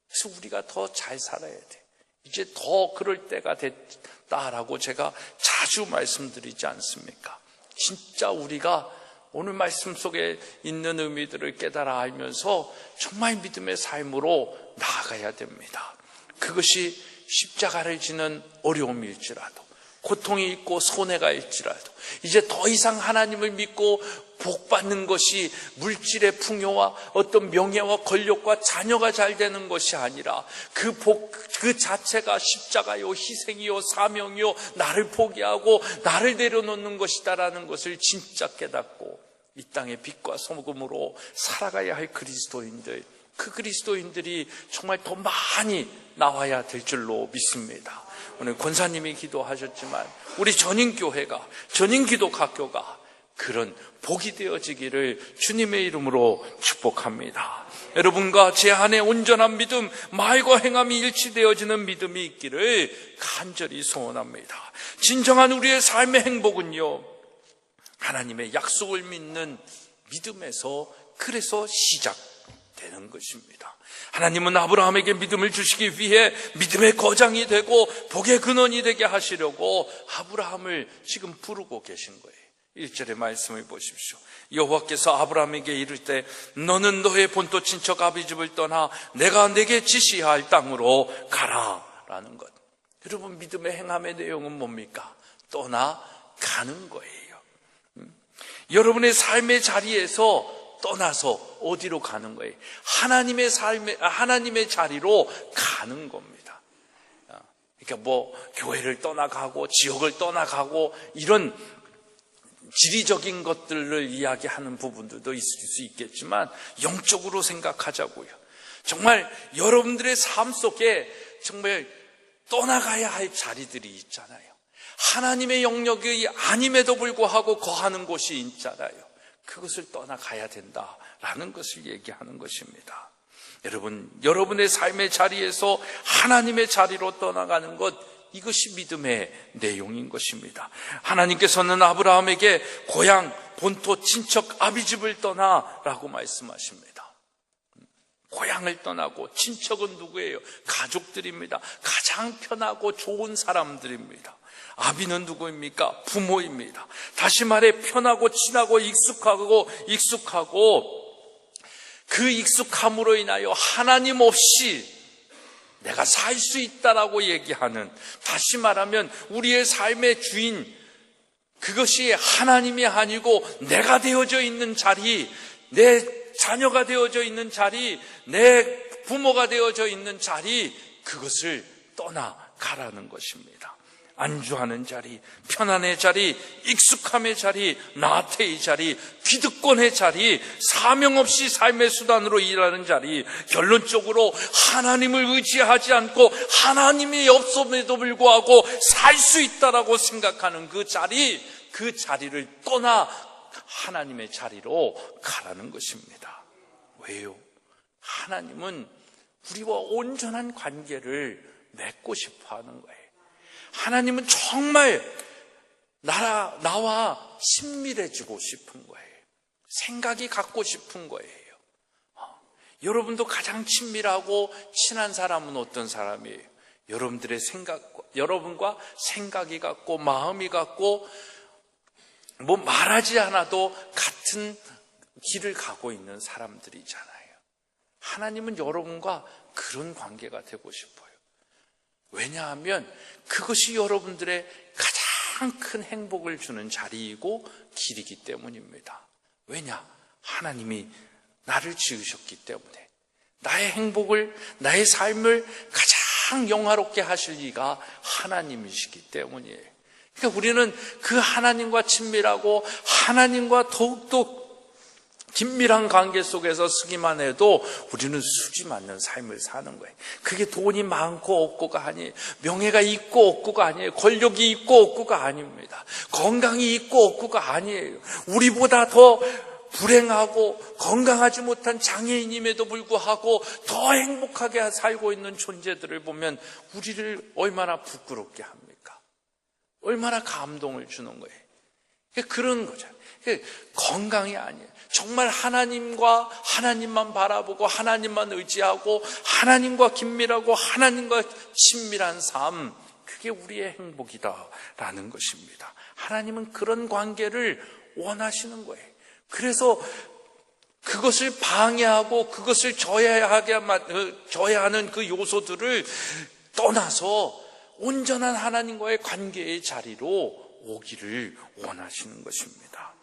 그래서 우리가 더 잘 살아야 돼. 이제 더 그럴 때가 됐다라고 제가 자주 말씀드리지 않습니까? 진짜 우리가 오늘 말씀 속에 있는 의미들을 깨달아 알면서 정말 믿음의 삶으로 나아가야 됩니다. 그것이 십자가를 지는 어려움일지라도, 고통이 있고 손해가 있지라도 이제 더 이상 하나님을 믿고 복받는 것이 물질의 풍요와 어떤 명예와 권력과 자녀가 잘 되는 것이 아니라 그 복 그 자체가 십자가요, 희생이요, 사명이요, 나를 포기하고 나를 내려놓는 것이다라는 것을 진짜 깨닫고 이 땅의 빛과 소금으로 살아가야 할 그리스도인들, 그 그리스도인들이 정말 더 많이 나와야 될 줄로 믿습니다. 오늘 권사님이 기도하셨지만 우리 전인교회가, 전인기독학교가 그런 복이 되어지기를 주님의 이름으로 축복합니다. 여러분과 제 안에 온전한 믿음, 말과 행함이 일치되어지는 믿음이 있기를 간절히 소원합니다. 진정한 우리의 삶의 행복은요, 하나님의 약속을 믿는 믿음에서 그래서 시작되는 것입니다. 하나님은 아브라함에게 믿음을 주시기 위해 믿음의 거장이 되고 복의 근원이 되게 하시려고 아브라함을 지금 부르고 계신 거예요. 1절의 말씀을 보십시오. 여호와께서 아브라함에게 이를 때 너는 너의 본토 친척 아비집을 떠나 내가 내게 지시할 땅으로 가라 라는 것. 여러분, 믿음의 행함의 내용은 뭡니까? 떠나가는 거예요. 여러분의 삶의 자리에서 떠나서 어디로 가는 거예요? 하나님의 자리로 가는 겁니다. 그러니까 교회를 떠나가고 지역을 떠나가고 이런 지리적인 것들을 이야기하는 부분들도 있을 수 있겠지만 영적으로 생각하자고요. 정말 여러분들의 삶 속에 정말 떠나가야 할 자리들이 있잖아요. 하나님의 영역이 아님에도 불구하고 거하는 곳이 있잖아요. 그것을 떠나가야 된다라는 것을 얘기하는 것입니다. 여러분, 여러분의 삶의 자리에서 하나님의 자리로 떠나가는 것, 이것이 믿음의 내용인 것입니다. 하나님께서는 아브라함에게 고향, 본토, 친척, 아비집을 떠나라고 말씀하십니다. 고향을 떠나고, 친척은 누구예요? 가족들입니다. 가장 편하고 좋은 사람들입니다. 아비는 누구입니까? 부모입니다. 다시 말해 편하고 친하고 익숙하고 그 익숙함으로 인하여 하나님 없이 내가 살 수 있다라고 얘기하는, 다시 말하면 우리의 삶의 주인, 그것이 하나님이 아니고 내가 되어져 있는 자리, 내 자녀가 되어져 있는 자리, 내 부모가 되어져 있는 자리, 그것을 떠나가라는 것입니다. 안주하는 자리, 편안의 자리, 익숙함의 자리, 나태의 자리, 기득권의 자리, 사명 없이 삶의 수단으로 일하는 자리, 결론적으로 하나님을 의지하지 않고 하나님이 없음에도 불구하고 살 수 있다라고 생각하는 그 자리를 떠나 하나님의 자리로 가라는 것입니다. 왜요? 하나님은 우리와 온전한 관계를 맺고 싶어 하는 거예요. 하나님은 정말 나와 친밀해지고 싶은 거예요. 생각이 갖고 싶은 거예요. 여러분도 가장 친밀하고 친한 사람은 어떤 사람이에요? 여러분과 생각이 같고 마음이 같고 말하지 않아도 같은 길을 가고 있는 사람들이잖아요. 하나님은 여러분과 그런 관계가 되고 싶어요. 왜냐하면 그것이 여러분들의 가장 큰 행복을 주는 자리이고 길이기 때문입니다. 왜냐? 하나님이 나를 지으셨기 때문에 나의 행복을, 나의 삶을 가장 영화롭게 하실 이가 하나님이시기 때문이에요. 그러니까 우리는 그 하나님과 친밀하고 하나님과 더욱더 긴밀한 관계 속에서 쓰기만 해도 우리는 수지 맞는 삶을 사는 거예요. 그게 돈이 많고 없고가 아니에요. 명예가 있고 없고가 아니에요. 권력이 있고 없고가 아닙니다. 건강이 있고 없고가 아니에요. 우리보다 더 불행하고 건강하지 못한 장애인임에도 불구하고 더 행복하게 살고 있는 존재들을 보면 우리를 얼마나 부끄럽게 합니까? 얼마나 감동을 주는 거예요. 그런 거죠. 건강이 아니에요. 정말 하나님만 바라보고 하나님만 의지하고 하나님과 긴밀하고 하나님과 친밀한 삶, 그게 우리의 행복이다라는 것입니다. 하나님은 그런 관계를 원하시는 거예요. 그래서 그것을 방해하고 그것을 저해하는 그 요소들을 떠나서 온전한 하나님과의 관계의 자리로 오기를 원하시는 것입니다.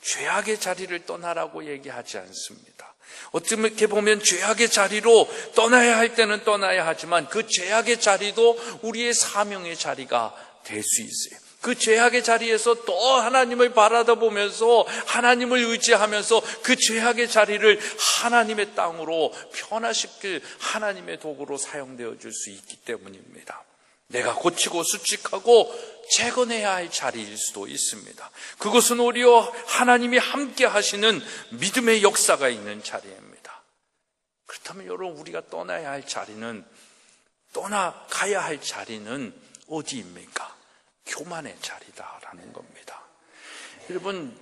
죄악의 자리를 떠나라고 얘기하지 않습니다. 어떻게 보면 죄악의 자리로 떠나야 할 때는 떠나야 하지만 그 죄악의 자리도 우리의 사명의 자리가 될 수 있어요. 그 죄악의 자리에서 또 하나님을 바라보면서 하나님을 의지하면서 그 죄악의 자리를 하나님의 땅으로 변화시킬 하나님의 도구로 사용되어 줄 수 있기 때문입니다. 내가 고치고 수칙하고 재건해야 할 자리일 수도 있습니다. 그것은 오히려 하나님이 함께 하시는 믿음의 역사가 있는 자리입니다. 그렇다면 여러분, 우리가 떠나야 할 자리는, 떠나가야 할 자리는 어디입니까? 교만의 자리다라는 겁니다. 여러분,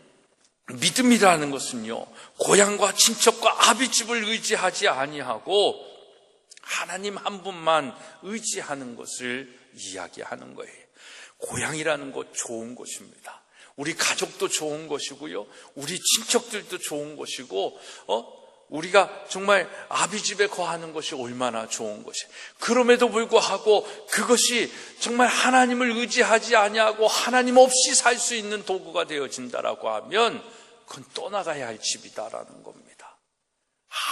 믿음이라는 것은요, 고향과 친척과 아비집을 의지하지 아니하고 하나님 한 분만 의지하는 것을 이야기하는 거예요. 고향이라는 것 좋은 것입니다. 우리 가족도 좋은 것이고요, 우리 친척들도 좋은 것이고, 우리가 정말 아비집에 거하는 것이 얼마나 좋은 것이. 그럼에도 불구하고 그것이 정말 하나님을 의지하지 아니하고 하나님 없이 살 수 있는 도구가 되어진다라고 하면 그건 떠나가야 할 집이다라는 겁니다.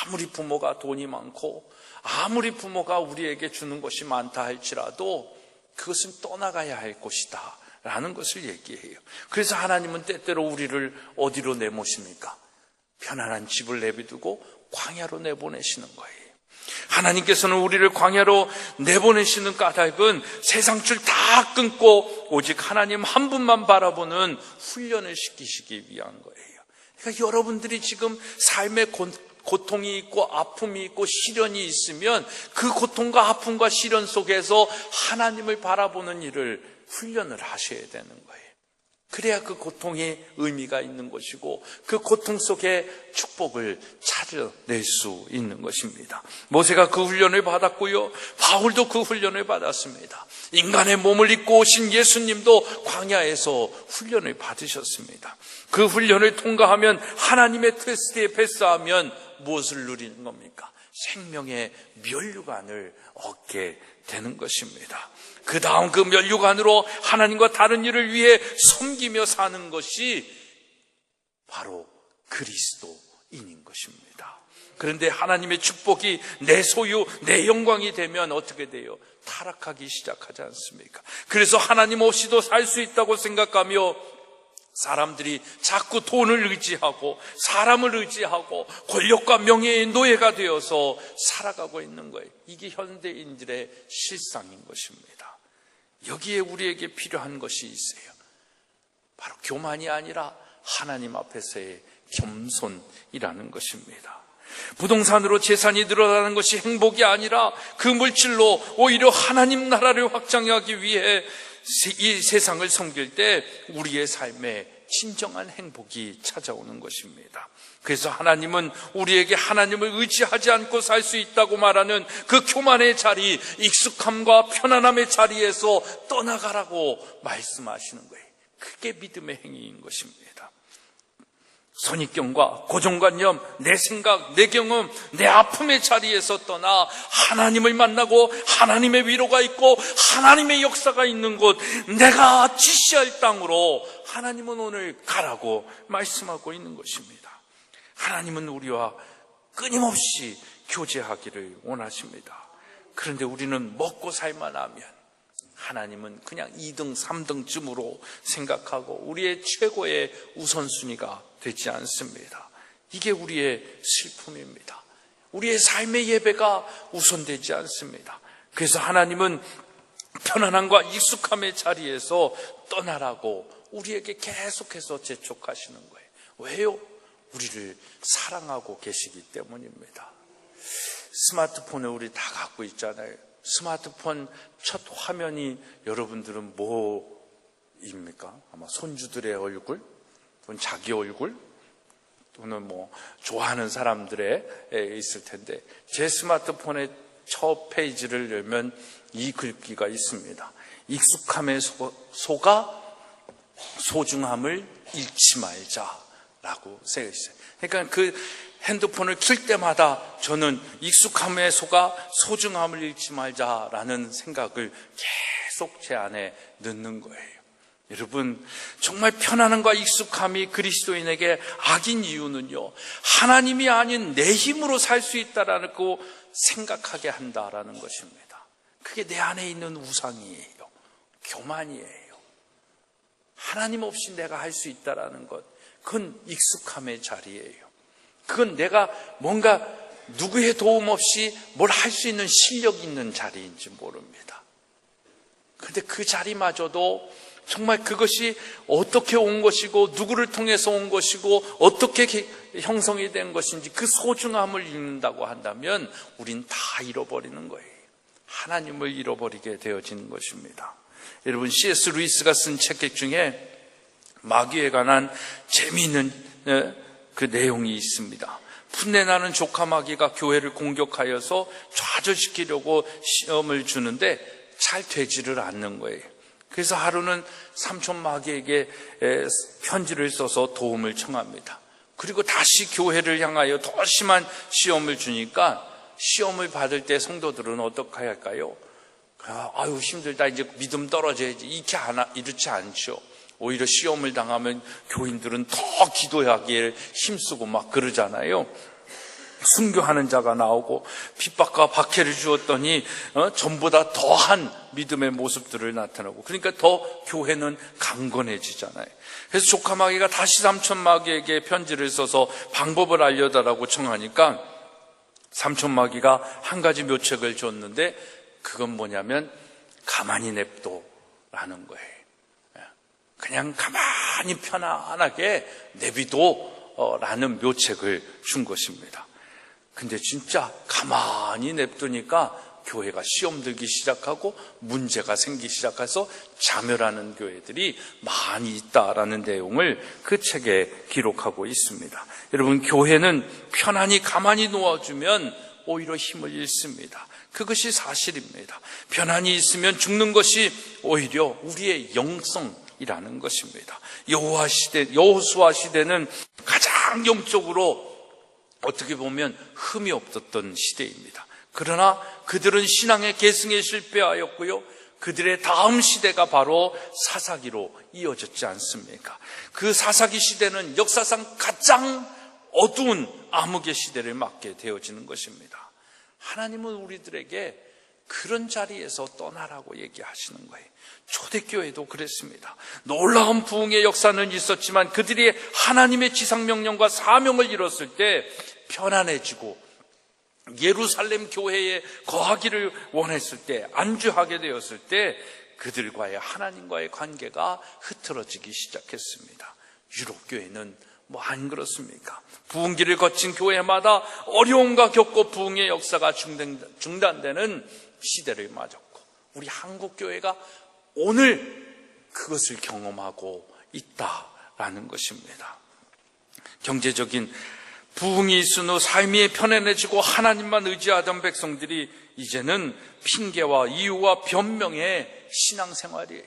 아무리 부모가 돈이 많고 아무리 부모가 우리에게 주는 것이 많다 할지라도 그것은 떠나가야 할 곳이다 라는 것을 얘기해요. 그래서 하나님은 때때로 우리를 어디로 내모십니까? 편안한 집을 내비두고 광야로 내보내시는 거예요. 하나님께서는 우리를 광야로 내보내시는 까닭은 세상 줄 다 끊고 오직 하나님 한 분만 바라보는 훈련을 시키시기 위한 거예요. 그러니까 여러분들이 지금 삶의 고통이 있고 아픔이 있고 시련이 있으면 그 고통과 아픔과 시련 속에서 하나님을 바라보는 일을 훈련을 하셔야 되는 거예요. 그래야 그 고통에 의미가 있는 것이고 그 고통 속에 축복을 찾아낼 수 있는 것입니다. 모세가 그 훈련을 받았고요, 바울도 그 훈련을 받았습니다. 인간의 몸을 입고 오신 예수님도 광야에서 훈련을 받으셨습니다. 그 훈련을 통과하면, 하나님의 테스트에 패스하면 무엇을 누리는 겁니까? 생명의 면류관을 얻게 되는 것입니다. 그 다음 그 면류관으로 하나님과 다른 일을 위해 섬기며 사는 것이 바로 그리스도인인 것입니다. 그런데 하나님의 축복이 내 소유, 내 영광이 되면 어떻게 돼요? 타락하기 시작하지 않습니까? 그래서 하나님 없이도 살 수 있다고 생각하며 사람들이 자꾸 돈을 의지하고 사람을 의지하고 권력과 명예의 노예가 되어서 살아가고 있는 거예요. 이게 현대인들의 실상인 것입니다. 여기에 우리에게 필요한 것이 있어요. 바로 교만이 아니라 하나님 앞에서의 겸손이라는 것입니다. 부동산으로 재산이 늘어나는 것이 행복이 아니라 그 물질로 오히려 하나님 나라를 확장하기 위해 이 세상을 섬길 때 우리의 삶에 진정한 행복이 찾아오는 것입니다. 그래서 하나님은 우리에게 하나님을 의지하지 않고 살 수 있다고 말하는 그 교만의 자리, 익숙함과 편안함의 자리에서 떠나가라고 말씀하시는 거예요. 그게 믿음의 행위인 것입니다. 선입견과 고정관념, 내 생각, 내 경험, 내 아픔의 자리에서 떠나 하나님을 만나고 하나님의 위로가 있고 하나님의 역사가 있는 곳, 내가 지시할 땅으로 하나님은 오늘 가라고 말씀하고 있는 것입니다. 하나님은 우리와 끊임없이 교제하기를 원하십니다. 그런데 우리는 먹고 살만 하면 하나님은 그냥 2등, 3등쯤으로 생각하고 우리의 최고의 우선순위가 되지 않습니다. 이게 우리의 슬픔입니다. 우리의 삶의 예배가 우선되지 않습니다. 그래서 하나님은 편안함과 익숙함의 자리에서 떠나라고 우리에게 계속해서 재촉하시는 거예요. 왜요? 우리를 사랑하고 계시기 때문입니다. 스마트폰을 우리 다 갖고 있잖아요. 스마트폰 첫 화면이 여러분들은 뭐입니까? 아마 손주들의 얼굴, 또는 자기 얼굴, 또는 뭐 좋아하는 사람들의 있을 텐데, 제 스마트폰의 첫 페이지를 열면 이 글귀가 있습니다. 익숙함에 속아 소중함을 잃지 말자라고 쓰여 있어요. 그러니까 그 핸드폰을 킬 때마다 저는 익숙함에 속아 소중함을 잃지 말자라는 생각을 계속 제 안에 넣는 거예요. 여러분, 정말 편안함과 익숙함이 그리스도인에게 악인 이유는요, 하나님이 아닌 내 힘으로 살 수 있다라고 생각하게 한다라는 것입니다. 그게 내 안에 있는 우상이에요. 교만이에요. 하나님 없이 내가 할 수 있다라는 것, 그건 익숙함의 자리예요. 그건 내가 뭔가 누구의 도움 없이 뭘 할 수 있는 실력 있는 자리인지 모릅니다. 그런데 그 자리마저도 정말 그것이 어떻게 온 것이고 누구를 통해서 온 것이고 어떻게 형성이 된 것인지 그 소중함을 잃는다고 한다면 우린 다 잃어버리는 거예요. 하나님을 잃어버리게 되어지는 것입니다. 여러분, C.S. 루이스가 쓴 책 중에 마귀에 관한 재미있는 그 내용이 있습니다. 풋내나는 조카 마귀가 교회를 공격하여서 좌절시키려고 시험을 주는데 잘 되지를 않는 거예요. 그래서 하루는 삼촌 마귀에게 편지를 써서 도움을 청합니다. 그리고 다시 교회를 향하여 더 심한 시험을 주니까 시험을 받을 때 성도들은 어떻게 할까요? 아유, 힘들다, 이제 믿음 떨어져야지, 이렇지 않죠. 오히려 시험을 당하면 교인들은 더 기도하기에 힘쓰고 막 그러잖아요. 순교하는 자가 나오고 핍박과 박해를 주었더니 전보다 더한 믿음의 모습들을 나타나고, 그러니까 더 교회는 강건해지잖아요. 그래서 조카 마귀가 다시 삼촌 마귀에게 편지를 써서 방법을 알려달라고 청하니까 삼촌 마귀가 한 가지 묘책을 줬는데 그건 뭐냐면 가만히 냅둬라는 거예요. 그냥 가만히 편안하게 내비둬라는 묘책을 준 것입니다. 근데 진짜 가만히 냅두니까 교회가 시험 들기 시작하고 문제가 생기기 시작해서 자멸하는 교회들이 많이 있다라는 내용을 그 책에 기록하고 있습니다. 여러분, 교회는 편안히 가만히 놓아주면 오히려 힘을 잃습니다. 그것이 사실입니다. 편안히 있으면 죽는 것이 오히려 우리의 영성이라는 것입니다. 여호수아 시대는 가장 영적으로 어떻게 보면 흠이 없었던 시대입니다. 그러나 그들은 신앙의 계승에 실패하였고요, 그들의 다음 시대가 바로 사사기로 이어졌지 않습니까? 그 사사기 시대는 역사상 가장 어두운 암흑의 시대를 맞게 되어지는 것입니다. 하나님은 우리들에게 그런 자리에서 떠나라고 얘기하시는 거예요. 초대교회도 그랬습니다. 놀라운 부흥의 역사는 있었지만 그들이 하나님의 지상명령과 사명을 이뤘을 때 편안해지고 예루살렘 교회에 거하기를 원했을 때, 안주하게 되었을 때 그들과의 하나님과의 관계가 흐트러지기 시작했습니다. 유럽교회는 안 그렇습니까? 부흥기를 거친 교회마다 어려움과 겪고 부흥의 역사가 중단되는 시대를 맞았고, 우리 한국교회가 오늘 그것을 경험하고 있다라는 것입니다. 경제적인 부흥이 있은 후 삶이 편안해지고 하나님만 의지하던 백성들이 이제는 핑계와 이유와 변명의 신앙생활이에요.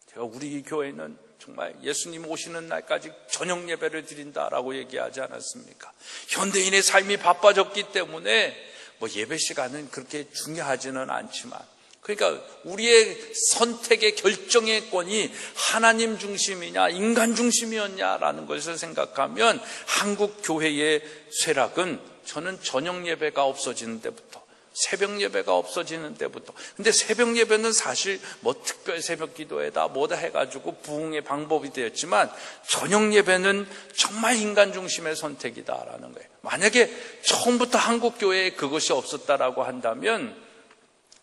제가 우리 교회는 정말 예수님 오시는 날까지 저녁 예배를 드린다라고 얘기하지 않았습니까? 현대인의 삶이 바빠졌기 때문에 예배 시간은 그렇게 중요하지는 않지만, 그러니까 우리의 선택의 결정의 권이 하나님 중심이냐 인간 중심이었냐라는 것을 생각하면 한국 교회의 쇠락은 저는 저녁 예배가 없어지는 때부터, 새벽 예배가 없어지는 때부터, 근데 새벽 예배는 사실 특별 새벽 기도회다 뭐다 해가지고 부흥의 방법이 되었지만 저녁 예배는 정말 인간 중심의 선택이다라는 거예요. 만약에 처음부터 한국 교회에 그것이 없었다라고 한다면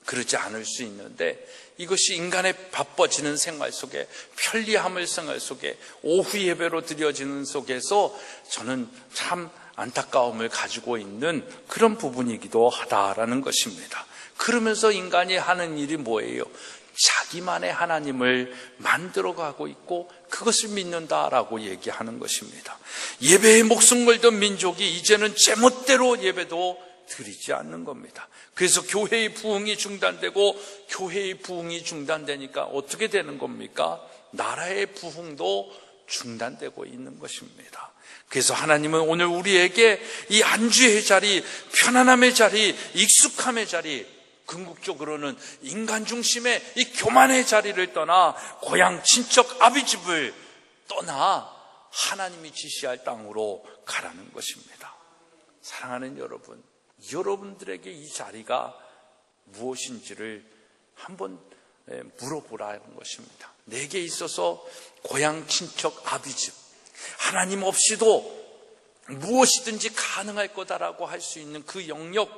그렇지 않을 수 있는데, 이것이 인간의 바빠지는 생활 속에, 편리함을 생활 속에, 오후 예배로 드려지는 속에서 저는 참 안타까움을 가지고 있는 그런 부분이기도 하다라는 것입니다. 그러면서 인간이 하는 일이 뭐예요? 자기만의 하나님을 만들어가고 있고 그것을 믿는다라고 얘기하는 것입니다. 예배에 목숨 걸던 민족이 이제는 제멋대로 예배도 드리지 않는 겁니다. 그래서 교회의 부흥이 중단되고, 교회의 부흥이 중단되니까 어떻게 되는 겁니까? 나라의 부흥도 중단되고 있는 것입니다. 그래서 하나님은 오늘 우리에게 이 안주의 자리, 편안함의 자리, 익숙함의 자리, 궁극적으로는 인간 중심의 이 교만의 자리를 떠나 고향 친척 아비집을 떠나 하나님이 지시할 땅으로 가라는 것입니다. 사랑하는 여러분, 여러분들에게 이 자리가 무엇인지를 한번 물어보라는 것입니다. 내게 있어서 고향 친척 아비집, 하나님 없이도 무엇이든지 가능할 거다라고 할 수 있는 그 영역,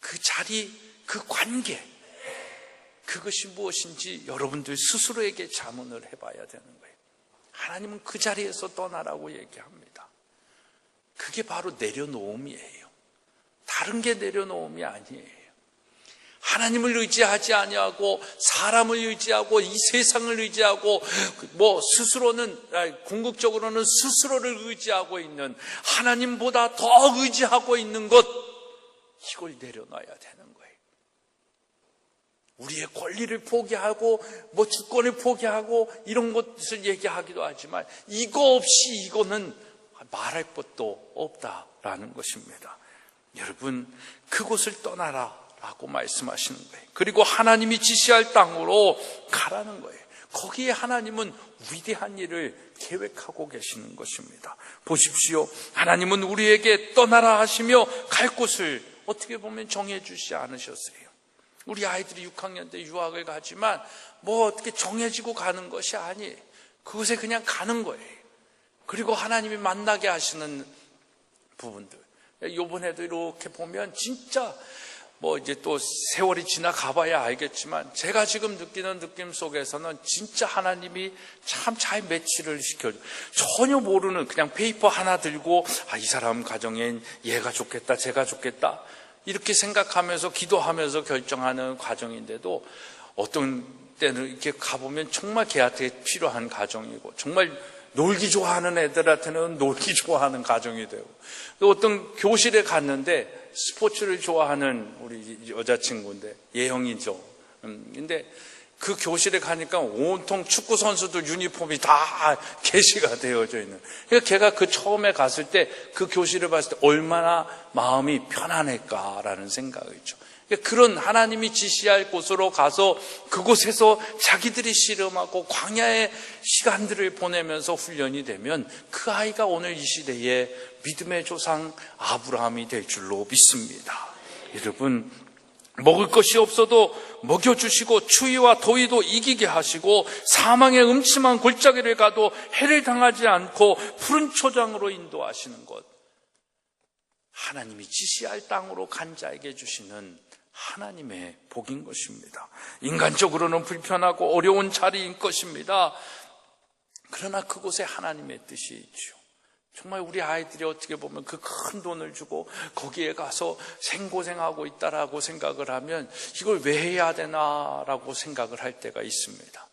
그 자리, 그 관계, 그것이 무엇인지 여러분들 스스로에게 자문을 해봐야 되는 거예요. 하나님은 그 자리에서 떠나라고 얘기합니다. 그게 바로 내려놓음이에요. 다른 게 내려놓음이 아니에요. 하나님을 의지하지 아니하고 사람을 의지하고 이 세상을 의지하고 스스로는 궁극적으로는 스스로를 의지하고 있는 하나님보다 더 의지하고 있는 것, 이걸 내려놔야 되는 거예요. 우리의 권리를 포기하고 주권을 포기하고 이런 것을 얘기하기도 하지만 이거 없이 이거는 말할 것도 없다라는 것입니다. 여러분, 그곳을 떠나라 라고 말씀하시는 거예요. 그리고 하나님이 지시할 땅으로 가라는 거예요. 거기에 하나님은 위대한 일을 계획하고 계시는 것입니다. 보십시오. 하나님은 우리에게 떠나라 하시며 갈 곳을 어떻게 보면 정해 주시지 않으셨어요. 우리 아이들이 6학년 때 유학을 가지만 어떻게 정해지고 가는 것이 아니에요. 그곳에 그냥 가는 거예요. 그리고 하나님이 만나게 하시는 부분들, 이번에도 이렇게 보면 진짜 이제 또 세월이 지나가봐야 알겠지만 제가 지금 느끼는 느낌 속에서는 진짜 하나님이 참 잘 매치를 시켜줘. 전혀 모르는 그냥 페이퍼 하나 들고 이 사람 가정엔 얘가 좋겠다 제가 좋겠다 이렇게 생각하면서 기도하면서 결정하는 과정인데도 어떤 때는 이렇게 가보면 정말 걔한테 필요한 가정이고 정말 놀기 좋아하는 애들한테는 놀기 좋아하는 가정이 되고 또 어떤 교실에 갔는데 스포츠를 좋아하는 우리 여자친구인데 예형이죠. 근데 그 교실에 가니까 온통 축구 선수들 유니폼이 다 게시가 되어져 있는. 그러니까 걔가 그 처음에 갔을 때 그 교실을 봤을 때 얼마나 마음이 편안할까라는 생각이 있죠. 그런 하나님이 지시할 곳으로 가서 그곳에서 자기들이 씨름하고 광야의 시간들을 보내면서 훈련이 되면 그 아이가 오늘 이 시대에 믿음의 조상 아브라함이 될 줄로 믿습니다. 여러분, 먹을 것이 없어도 먹여주시고 추위와 더위도 이기게 하시고 사망의 음침한 골짜기를 가도 해를 당하지 않고 푸른 초장으로 인도하시는 것, 하나님이 지시할 땅으로 간 자에게 주시는 하나님의 복인 것입니다. 인간적으로는 불편하고 어려운 자리인 것입니다. 그러나 그곳에 하나님의 뜻이 있죠. 정말 우리 아이들이 어떻게 보면 그 큰 돈을 주고 거기에 가서 생고생하고 있다라고 생각을 하면 이걸 왜 해야 되나라고 생각을 할 때가 있습니다.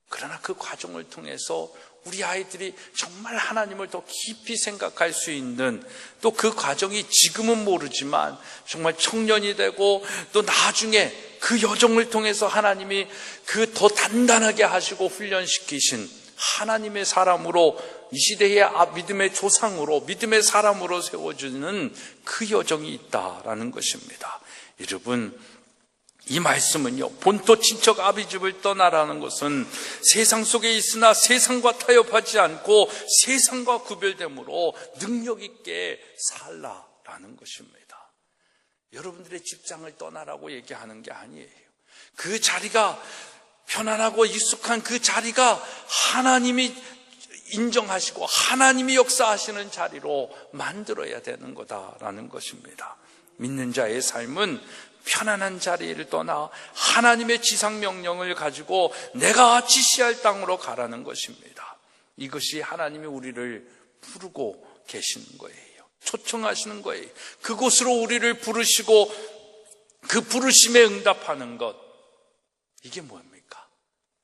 그러나 그 과정을 통해서 우리 아이들이 정말 하나님을 더 깊이 생각할 수 있는, 또 그 과정이 지금은 모르지만 정말 청년이 되고 또 나중에 그 여정을 통해서 하나님이 그 더 단단하게 하시고 훈련시키신 하나님의 사람으로, 이 시대의 믿음의 조상으로, 믿음의 사람으로 세워주는 그 여정이 있다라는 것입니다. 여러분, 이 말씀은요, 본토 친척 아비집을 떠나라는 것은 세상 속에 있으나 세상과 타협하지 않고 세상과 구별됨으로 능력 있게 살라라는 것입니다. 여러분들의 직장을 떠나라고 얘기하는 게 아니에요. 그 자리가 편안하고 익숙한 그 자리가 하나님이 인정하시고 하나님이 역사하시는 자리로 만들어야 되는 거다라는 것입니다. 믿는 자의 삶은 편안한 자리를 떠나 하나님의 지상명령을 가지고 내가 지시할 땅으로 가라는 것입니다. 이것이 하나님이 우리를 부르고 계시는 거예요. 초청하시는 거예요. 그곳으로 우리를 부르시고 그 부르심에 응답하는 것, 이게 뭡니까?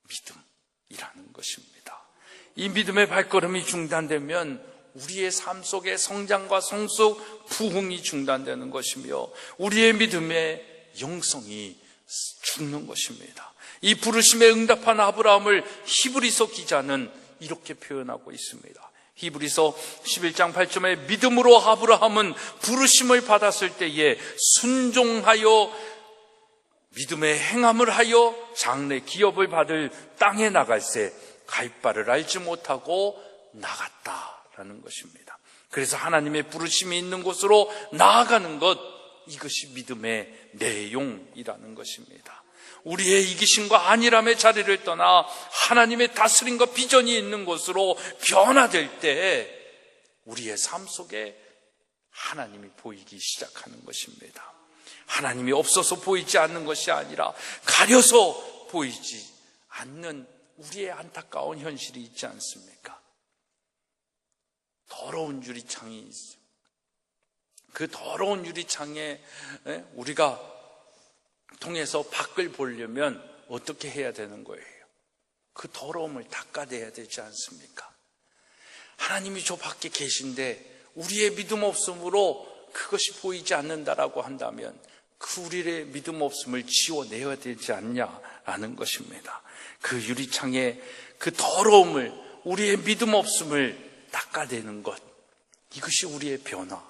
믿음이라는 것입니다. 이 믿음의 발걸음이 중단되면 우리의 삶 속의 성장과 성숙, 부흥이 중단되는 것이며 우리의 믿음의 영성이 죽는 것입니다. 이 부르심에 응답한 아브라함을 히브리서 기자는 이렇게 표현하고 있습니다. 히브리서 11장 8절에 믿음으로 아브라함은 부르심을 받았을 때에 순종하여 믿음의 행함을 하여 장래 기업을 받을 땅에 나갈새 갈 바를 알지 못하고 나갔다라는 것입니다. 그래서 하나님의 부르심이 있는 곳으로 나아가는 것, 이것이 믿음의 내용이라는 것입니다. 우리의 이기심과 안일함의 자리를 떠나 하나님의 다스림과 비전이 있는 곳으로 변화될 때 우리의 삶 속에 하나님이 보이기 시작하는 것입니다. 하나님이 없어서 보이지 않는 것이 아니라 가려서 보이지 않는 우리의 안타까운 현실이 있지 않습니까? 더러운 유리창이 있어요. 그 더러운 유리창에 우리가 통해서 밖을 보려면 어떻게 해야 되는 거예요? 그 더러움을 닦아내야 되지 않습니까? 하나님이 저 밖에 계신데 우리의 믿음 없음으로 그것이 보이지 않는다라고 한다면 그 우리의 믿음 없음을 지워내야 되지 않냐라는 것입니다. 그 유리창에 그 더러움을, 우리의 믿음 없음을 닦아내는 것, 이것이 우리의 변화,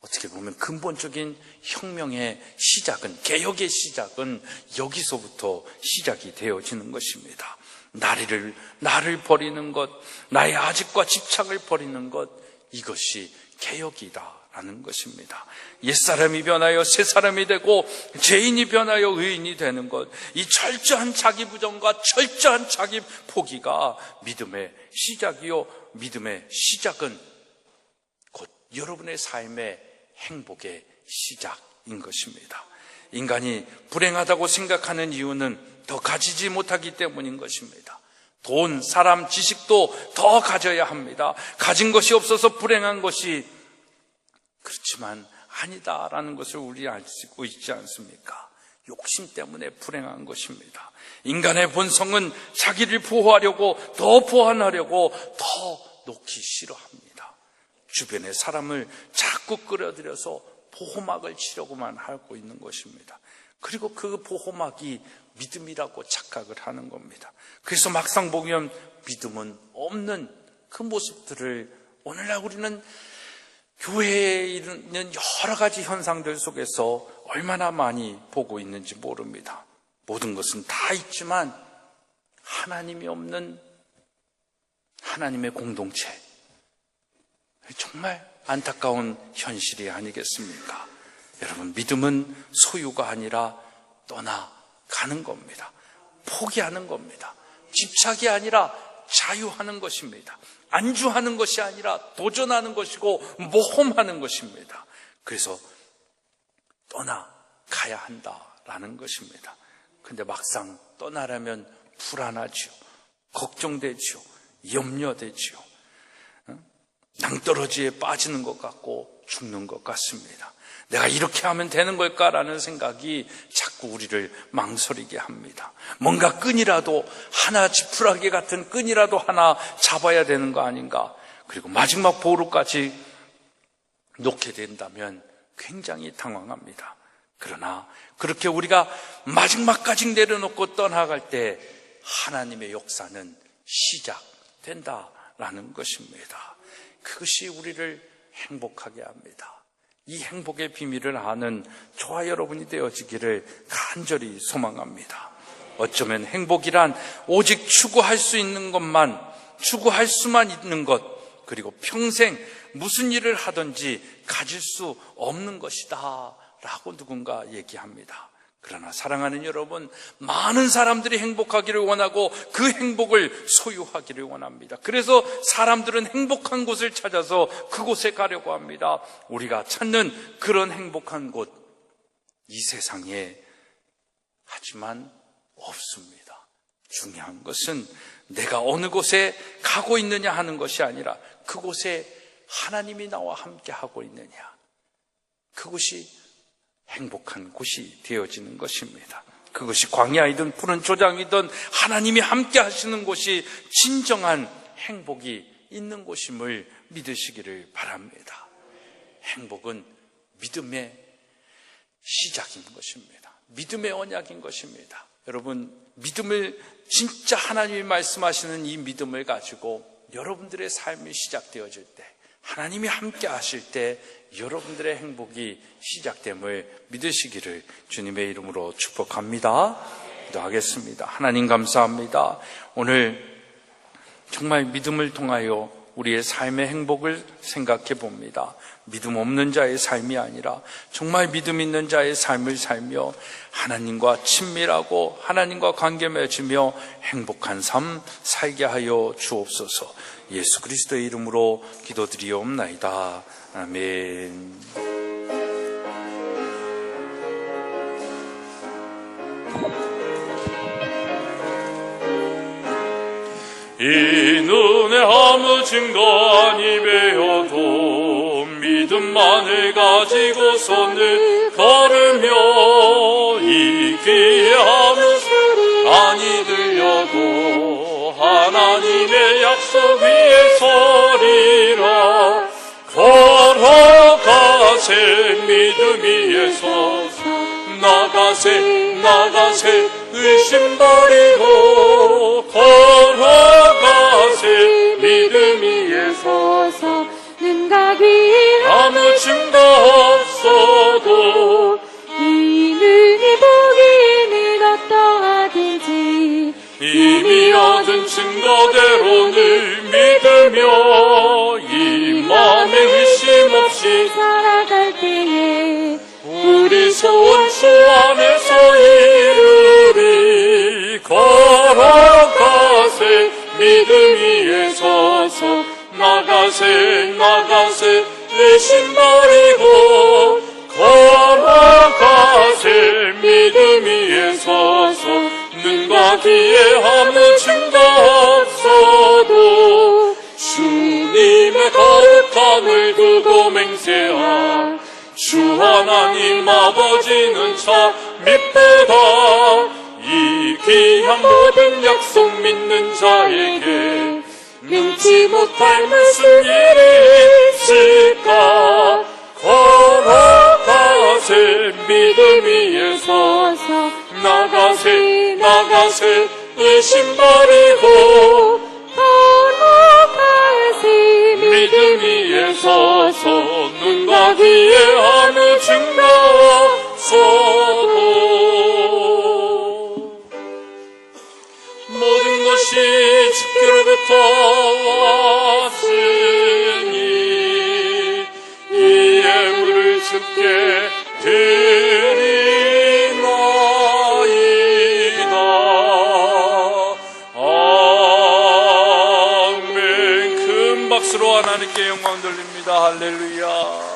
어떻게 보면 근본적인 혁명의 시작은, 개혁의 시작은 여기서부터 시작이 되어지는 것입니다. 나를 버리는 것, 나의 아집과 집착을 버리는 것, 이것이 개혁이다라는 것입니다. 옛사람이 변하여 새사람이 되고 죄인이 변하여 의인이 되는 것, 이 철저한 자기 부정과 철저한 자기 포기가 믿음의 시작이요, 믿음의 시작은 곧 여러분의 삶의 행복의 시작인 것입니다. 인간이 불행하다고 생각하는 이유는 더 가지지 못하기 때문인 것입니다. 돈, 사람, 지식도 더 가져야 합니다. 가진 것이 없어서 불행한 것이, 그렇지만 아니다라는 것을 우리 알고 있지 않습니까? 욕심 때문에 불행한 것입니다. 인간의 본성은 자기를 보호하려고, 더 보완하려고 더 놓기 싫어합니다. 주변의 사람을 자꾸 끌어들여서 보호막을 치려고만 하고 있는 것입니다. 그리고 그 보호막이 믿음이라고 착각을 하는 겁니다. 그래서 막상 보면 믿음은 없는 그 모습들을 오늘날 우리는 교회에 있는 여러 가지 현상들 속에서 얼마나 많이 보고 있는지 모릅니다. 모든 것은 다 있지만 하나님이 없는 하나님의 공동체, 정말 안타까운 현실이 아니겠습니까? 여러분, 믿음은 소유가 아니라 떠나가는 겁니다. 포기하는 겁니다. 집착이 아니라 자유하는 것입니다. 안주하는 것이 아니라 도전하는 것이고 모험하는 것입니다. 그래서 떠나가야 한다라는 것입니다. 근데 막상 떠나려면 불안하죠. 걱정되죠. 염려되죠. 낭떠러지에 빠지는 것 같고 죽는 것 같습니다. 내가 이렇게 하면 되는 걸까라는 생각이 자꾸 우리를 망설이게 합니다. 뭔가 끈이라도 하나, 지푸라기 같은 끈이라도 하나 잡아야 되는 거 아닌가. 그리고 마지막 보루까지 놓게 된다면 굉장히 당황합니다. 그러나 그렇게 우리가 마지막까지 내려놓고 떠나갈 때 하나님의 역사는 시작된다라는 것입니다. 그것이 우리를 행복하게 합니다. 이 행복의 비밀을 아는 저와 여러분이 되어지기를 간절히 소망합니다. 어쩌면 행복이란 오직 추구할 수 있는 것만, 추구할 수만 있는 것, 그리고 평생 무슨 일을 하든지 가질 수 없는 것이다 라고 누군가 얘기합니다. 그러나 사랑하는 여러분, 많은 사람들이 행복하기를 원하고 그 행복을 소유하기를 원합니다. 그래서 사람들은 행복한 곳을 찾아서 그곳에 가려고 합니다. 우리가 찾는 그런 행복한 곳, 이 세상에 하지만 없습니다. 중요한 것은 내가 어느 곳에 가고 있느냐 하는 것이 아니라 그곳에 하나님이 나와 함께 하고 있느냐, 그곳이 행복한 곳이 되어지는 것입니다. 그것이 광야이든 푸른 초장이든 하나님이 함께 하시는 곳이 진정한 행복이 있는 곳임을 믿으시기를 바랍니다. 행복은 믿음의 시작인 것입니다. 믿음의 언약인 것입니다. 여러분, 믿음을, 진짜 하나님이 말씀하시는 이 믿음을 가지고 여러분들의 삶이 시작되어질 때, 하나님이 함께 하실 때 여러분들의 행복이 시작됨을 믿으시기를 주님의 이름으로 축복합니다. 기도하겠습니다. 하나님 감사합니다. 오늘 정말 믿음을 통하여 우리의 삶의 행복을 생각해 봅니다. 믿음 없는 자의 삶이 아니라 정말 믿음 있는 자의 삶을 살며 하나님과 친밀하고 하나님과 관계 맺으며 행복한 삶 살게 하여 주옵소서. 예수 그리스도의 이름으로 기도드리옵나이다. 아멘. 이 눈에 아무 증거 아니 배워도 믿음만을 가지고서 늘 걸으며 이 귀에 아무 소리 아니 들려도 하나님의 약속 위에 서리라. 걸어가세 믿음 위에 서서 나가세 나가세 의심 버리고 걸어가세 믿음 위에 서서 눈과 귀에 아무 증거 없어도 이 눈이 보기에는 어떠하든지 이미 얻은 증거대로 늘 믿으며 이 맘에 의심 없이 살아갈 때에 우리 소원 주 안에서 이루리. 걸어가세 믿음 위에 서서 나가세 나가세 의심 버리고 걸어가세 믿음 위에 서서 눈과 귀에 아무 증거 없어도 주님의 거룩함을 두고 맹세하. 주 하나님 아버지는 참 미쁘다. 이 귀한 모든 약속 믿는 자에게 능치 못할 무슨 일이 있을까. 걸어가세 믿음 위에 서서 나가세 나가세 의심 버리고 걸어가세 믿음 위에 서서 눈과 귀에 아무 증거 없어도 모든 것이 주께로부터 왔으니 이 예물을 주께 드리나이다. 아멘. 큰 박수로 하나님께 영광 돌립니다. 할렐루야.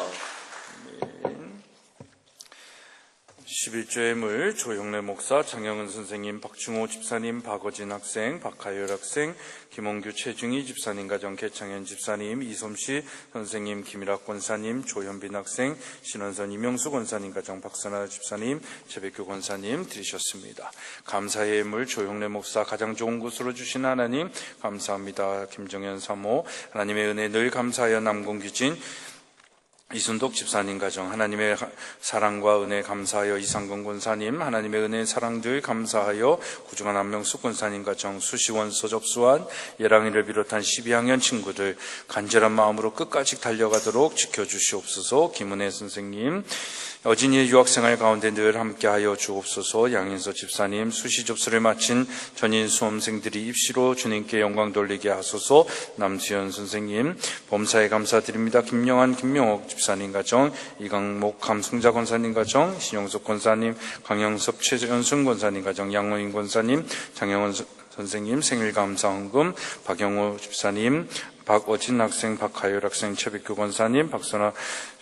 11조 예물 조영래 목사, 장영은 선생님, 박중호 집사님, 박어진 학생, 박하열 학생, 김홍규 최중희 집사님 가정, 개창현 집사님, 이솜씨 선생님, 김일학 권사님, 조현빈 학생, 신원선 이명수 권사님 가정, 박선아 집사님, 최백규 권사님 드리셨습니다. 감사의 예물 조영래 목사, 가장 좋은 곳으로 주신 하나님 감사합니다. 김정현 사모, 하나님의 은혜 늘 감사하여 남궁규진 이순독 집사님 가정, 하나님의 사랑과 은혜 감사하여 이상근 권사님, 하나님의 은혜 사랑들 감사하여 구중한 안명숙 권사님 가정, 수시원 서접수한 예랑이를 비롯한 12학년 친구들 간절한 마음으로 끝까지 달려가도록 지켜주시옵소서. 김은혜 선생님, 어진이의 유학생활 가운데 늘 함께하여 주옵소서. 양인서 집사님, 수시 접수를 마친 전인 수험생들이 입시로 주님께 영광 돌리게 하소서. 남수연 선생님, 범사에 감사드립니다. 김영환, 김명옥 집사님 가정, 이강목 감승자 권사님 가정, 신영석 권사님, 강영섭 최연순 권사님 가정, 양원인 권사님, 장영원 선생님 생일 감사헌금, 박영호 집사님, 박어진 학생, 박하열 학생, 최백규 권사님, 박선아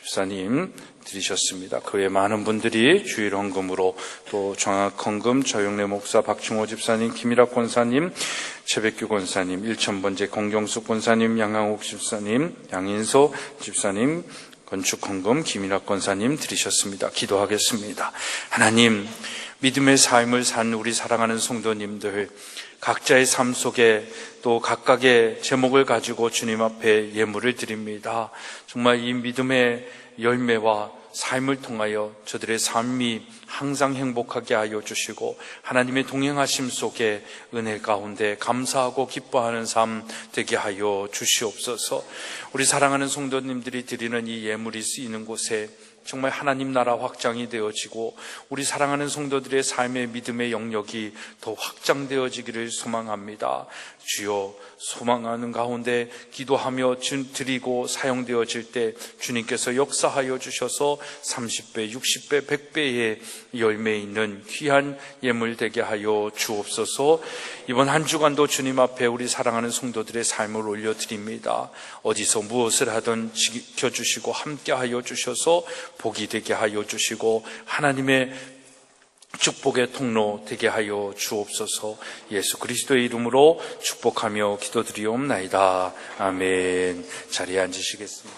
집사님 드리셨습니다. 그 외 많은 분들이 주일 헌금으로 또 정학 헌금, 조영래 목사, 박중호 집사님, 김일학 권사님, 최백규 권사님, 1000번째 공경숙 권사님, 양항옥 집사님, 양인소 집사님, 건축 헌금, 김일학 권사님 드리셨습니다. 기도하겠습니다. 하나님, 믿음의 삶을 산 우리 사랑하는 성도님들, 각자의 삶 속에 또 각각의 제목을 가지고 주님 앞에 예물을 드립니다. 정말 이 믿음의 열매와 삶을 통하여 저들의 삶이 항상 행복하게 하여 주시고 하나님의 동행하심 속에 은혜 가운데 감사하고 기뻐하는 삶 되게 하여 주시옵소서. 우리 사랑하는 성도님들이 드리는 이 예물이 쓰이는 곳에 정말 하나님 나라 확장이 되어지고 우리 사랑하는 성도들의 삶의 믿음의 영역이 더 확장되어지기를 소망합니다. 주여, 소망하는 가운데 기도하며 드리고 사용되어질 때 주님께서 역사하여 주셔서 30배, 60배, 100배의 열매 있는 귀한 예물 되게 하여 주옵소서. 이번 한 주간도 주님 앞에 우리 사랑하는 성도들의 삶을 올려드립니다. 어디서 무엇을 하든 지켜주시고 함께하여 주셔서 복이 되게 하여 주시고 하나님의 축복의 통로 되게 하여 주옵소서. 예수 그리스도의 이름으로 축복하며 기도드리옵나이다. 아멘. 자리에 앉으시겠습니다.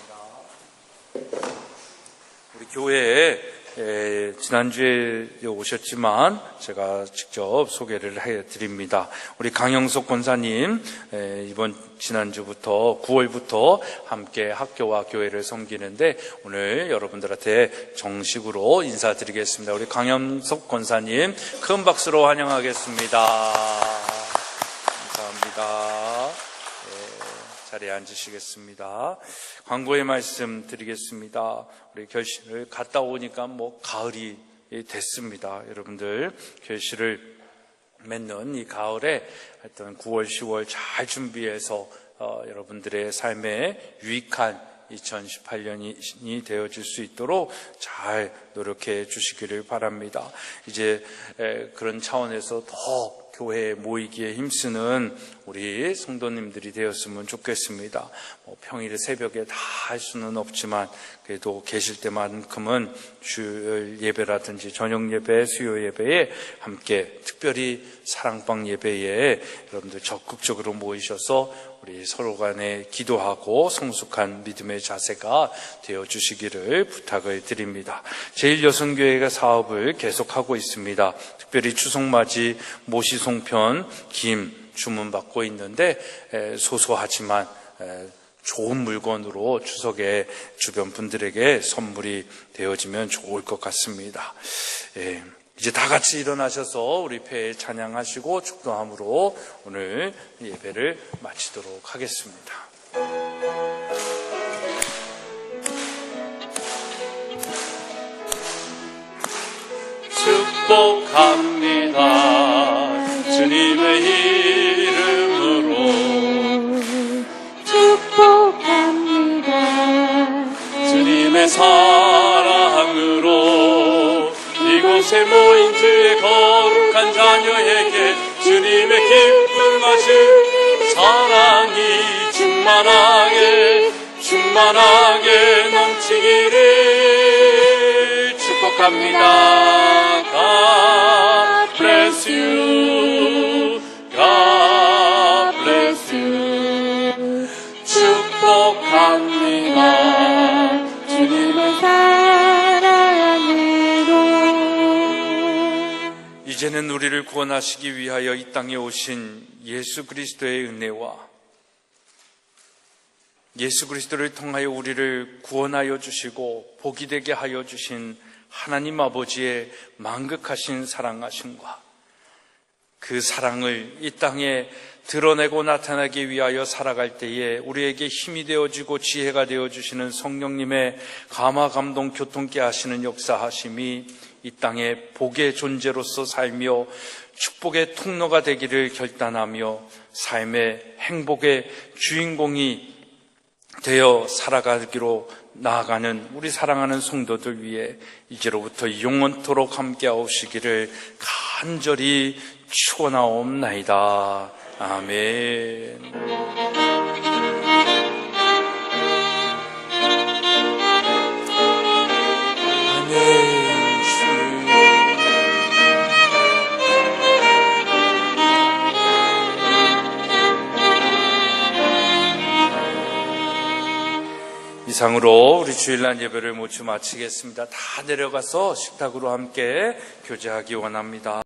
우리 교회에 지난주에 오셨지만 제가 직접 소개를 해드립니다. 우리 강영석 권사님 지난주부터 9월부터 함께 학교와 교회를 섬기는데 오늘 여러분들한테 정식으로 인사드리겠습니다. 우리 강영석 권사님 큰 박수로 환영하겠습니다. 감사합니다. 자리에 앉으시겠습니다. 광고의 말씀 드리겠습니다. 우리 결실을 갔다 오니까 가을이 됐습니다. 여러분들 결실을 맺는 이 가을에 하여튼 9월, 10월 잘 준비해서 여러분들의 삶에 유익한 2018년이 되어질 수 있도록 잘 노력해 주시기를 바랍니다. 이제 그런 차원에서 더 교회에 모이기에 힘쓰는 우리 성도님들이 되었으면 좋겠습니다. 평일에 새벽에 다 할 수는 없지만 그래도 계실 때만큼은 주일 예배라든지 저녁 예배, 수요 예배에 함께 특별히 사랑방 예배에 여러분들 적극적으로 모이셔서 우리 서로 간에 기도하고 성숙한 믿음의 자세가 되어주시기를 부탁을 드립니다. 제1여성교회가 사업을 계속하고 있습니다. 특별히 추석맞이 모시송편 김 주문받고 있는데 소소하지만 좋은 물건으로 추석에 주변 분들에게 선물이 되어지면 좋을 것 같습니다. 이제 다 같이 일어나셔서 우리 폐에 찬양하시고 축도함으로 오늘 예배를 마치도록 하겠습니다. 축복합니다. 주님의 이름으로 축복합니다. 주님의 사랑으로 이곳에 모인 주의 거룩한 자녀에게 주님의 기쁨하신 사랑이 충만하게 넘치기를 축복합니다. God bless you. God bless you. 축복합니다. 주님의 사랑으로 이제는 우리를 구원하시기 위하여 이 땅에 오신 예수 그리스도의 은혜와 예수 그리스도를 통하여 우리를 구원하여 주시고 복이 되게 하여 주신 하나님 아버지의 만극하신 사랑하심과 그 사랑을 이 땅에 드러내고 나타나기 위하여 살아갈 때에 우리에게 힘이 되어지고 지혜가 되어주시는 성령님의 감화 감동 교통케 하시는 역사하심이 이 땅에 복의 존재로서 살며 축복의 통로가 되기를 결단하며 삶의 행복의 주인공이 되어 살아가기로 나아가는 우리 사랑하는 성도들 위해 이제로부터 영원토록 함께하시기를 간절히 축원하옵나이다. 아멘. 이상으로 우리 주일날 예배를 모두 마치겠습니다. 다 내려가서 식탁으로 함께 교제하기 원합니다.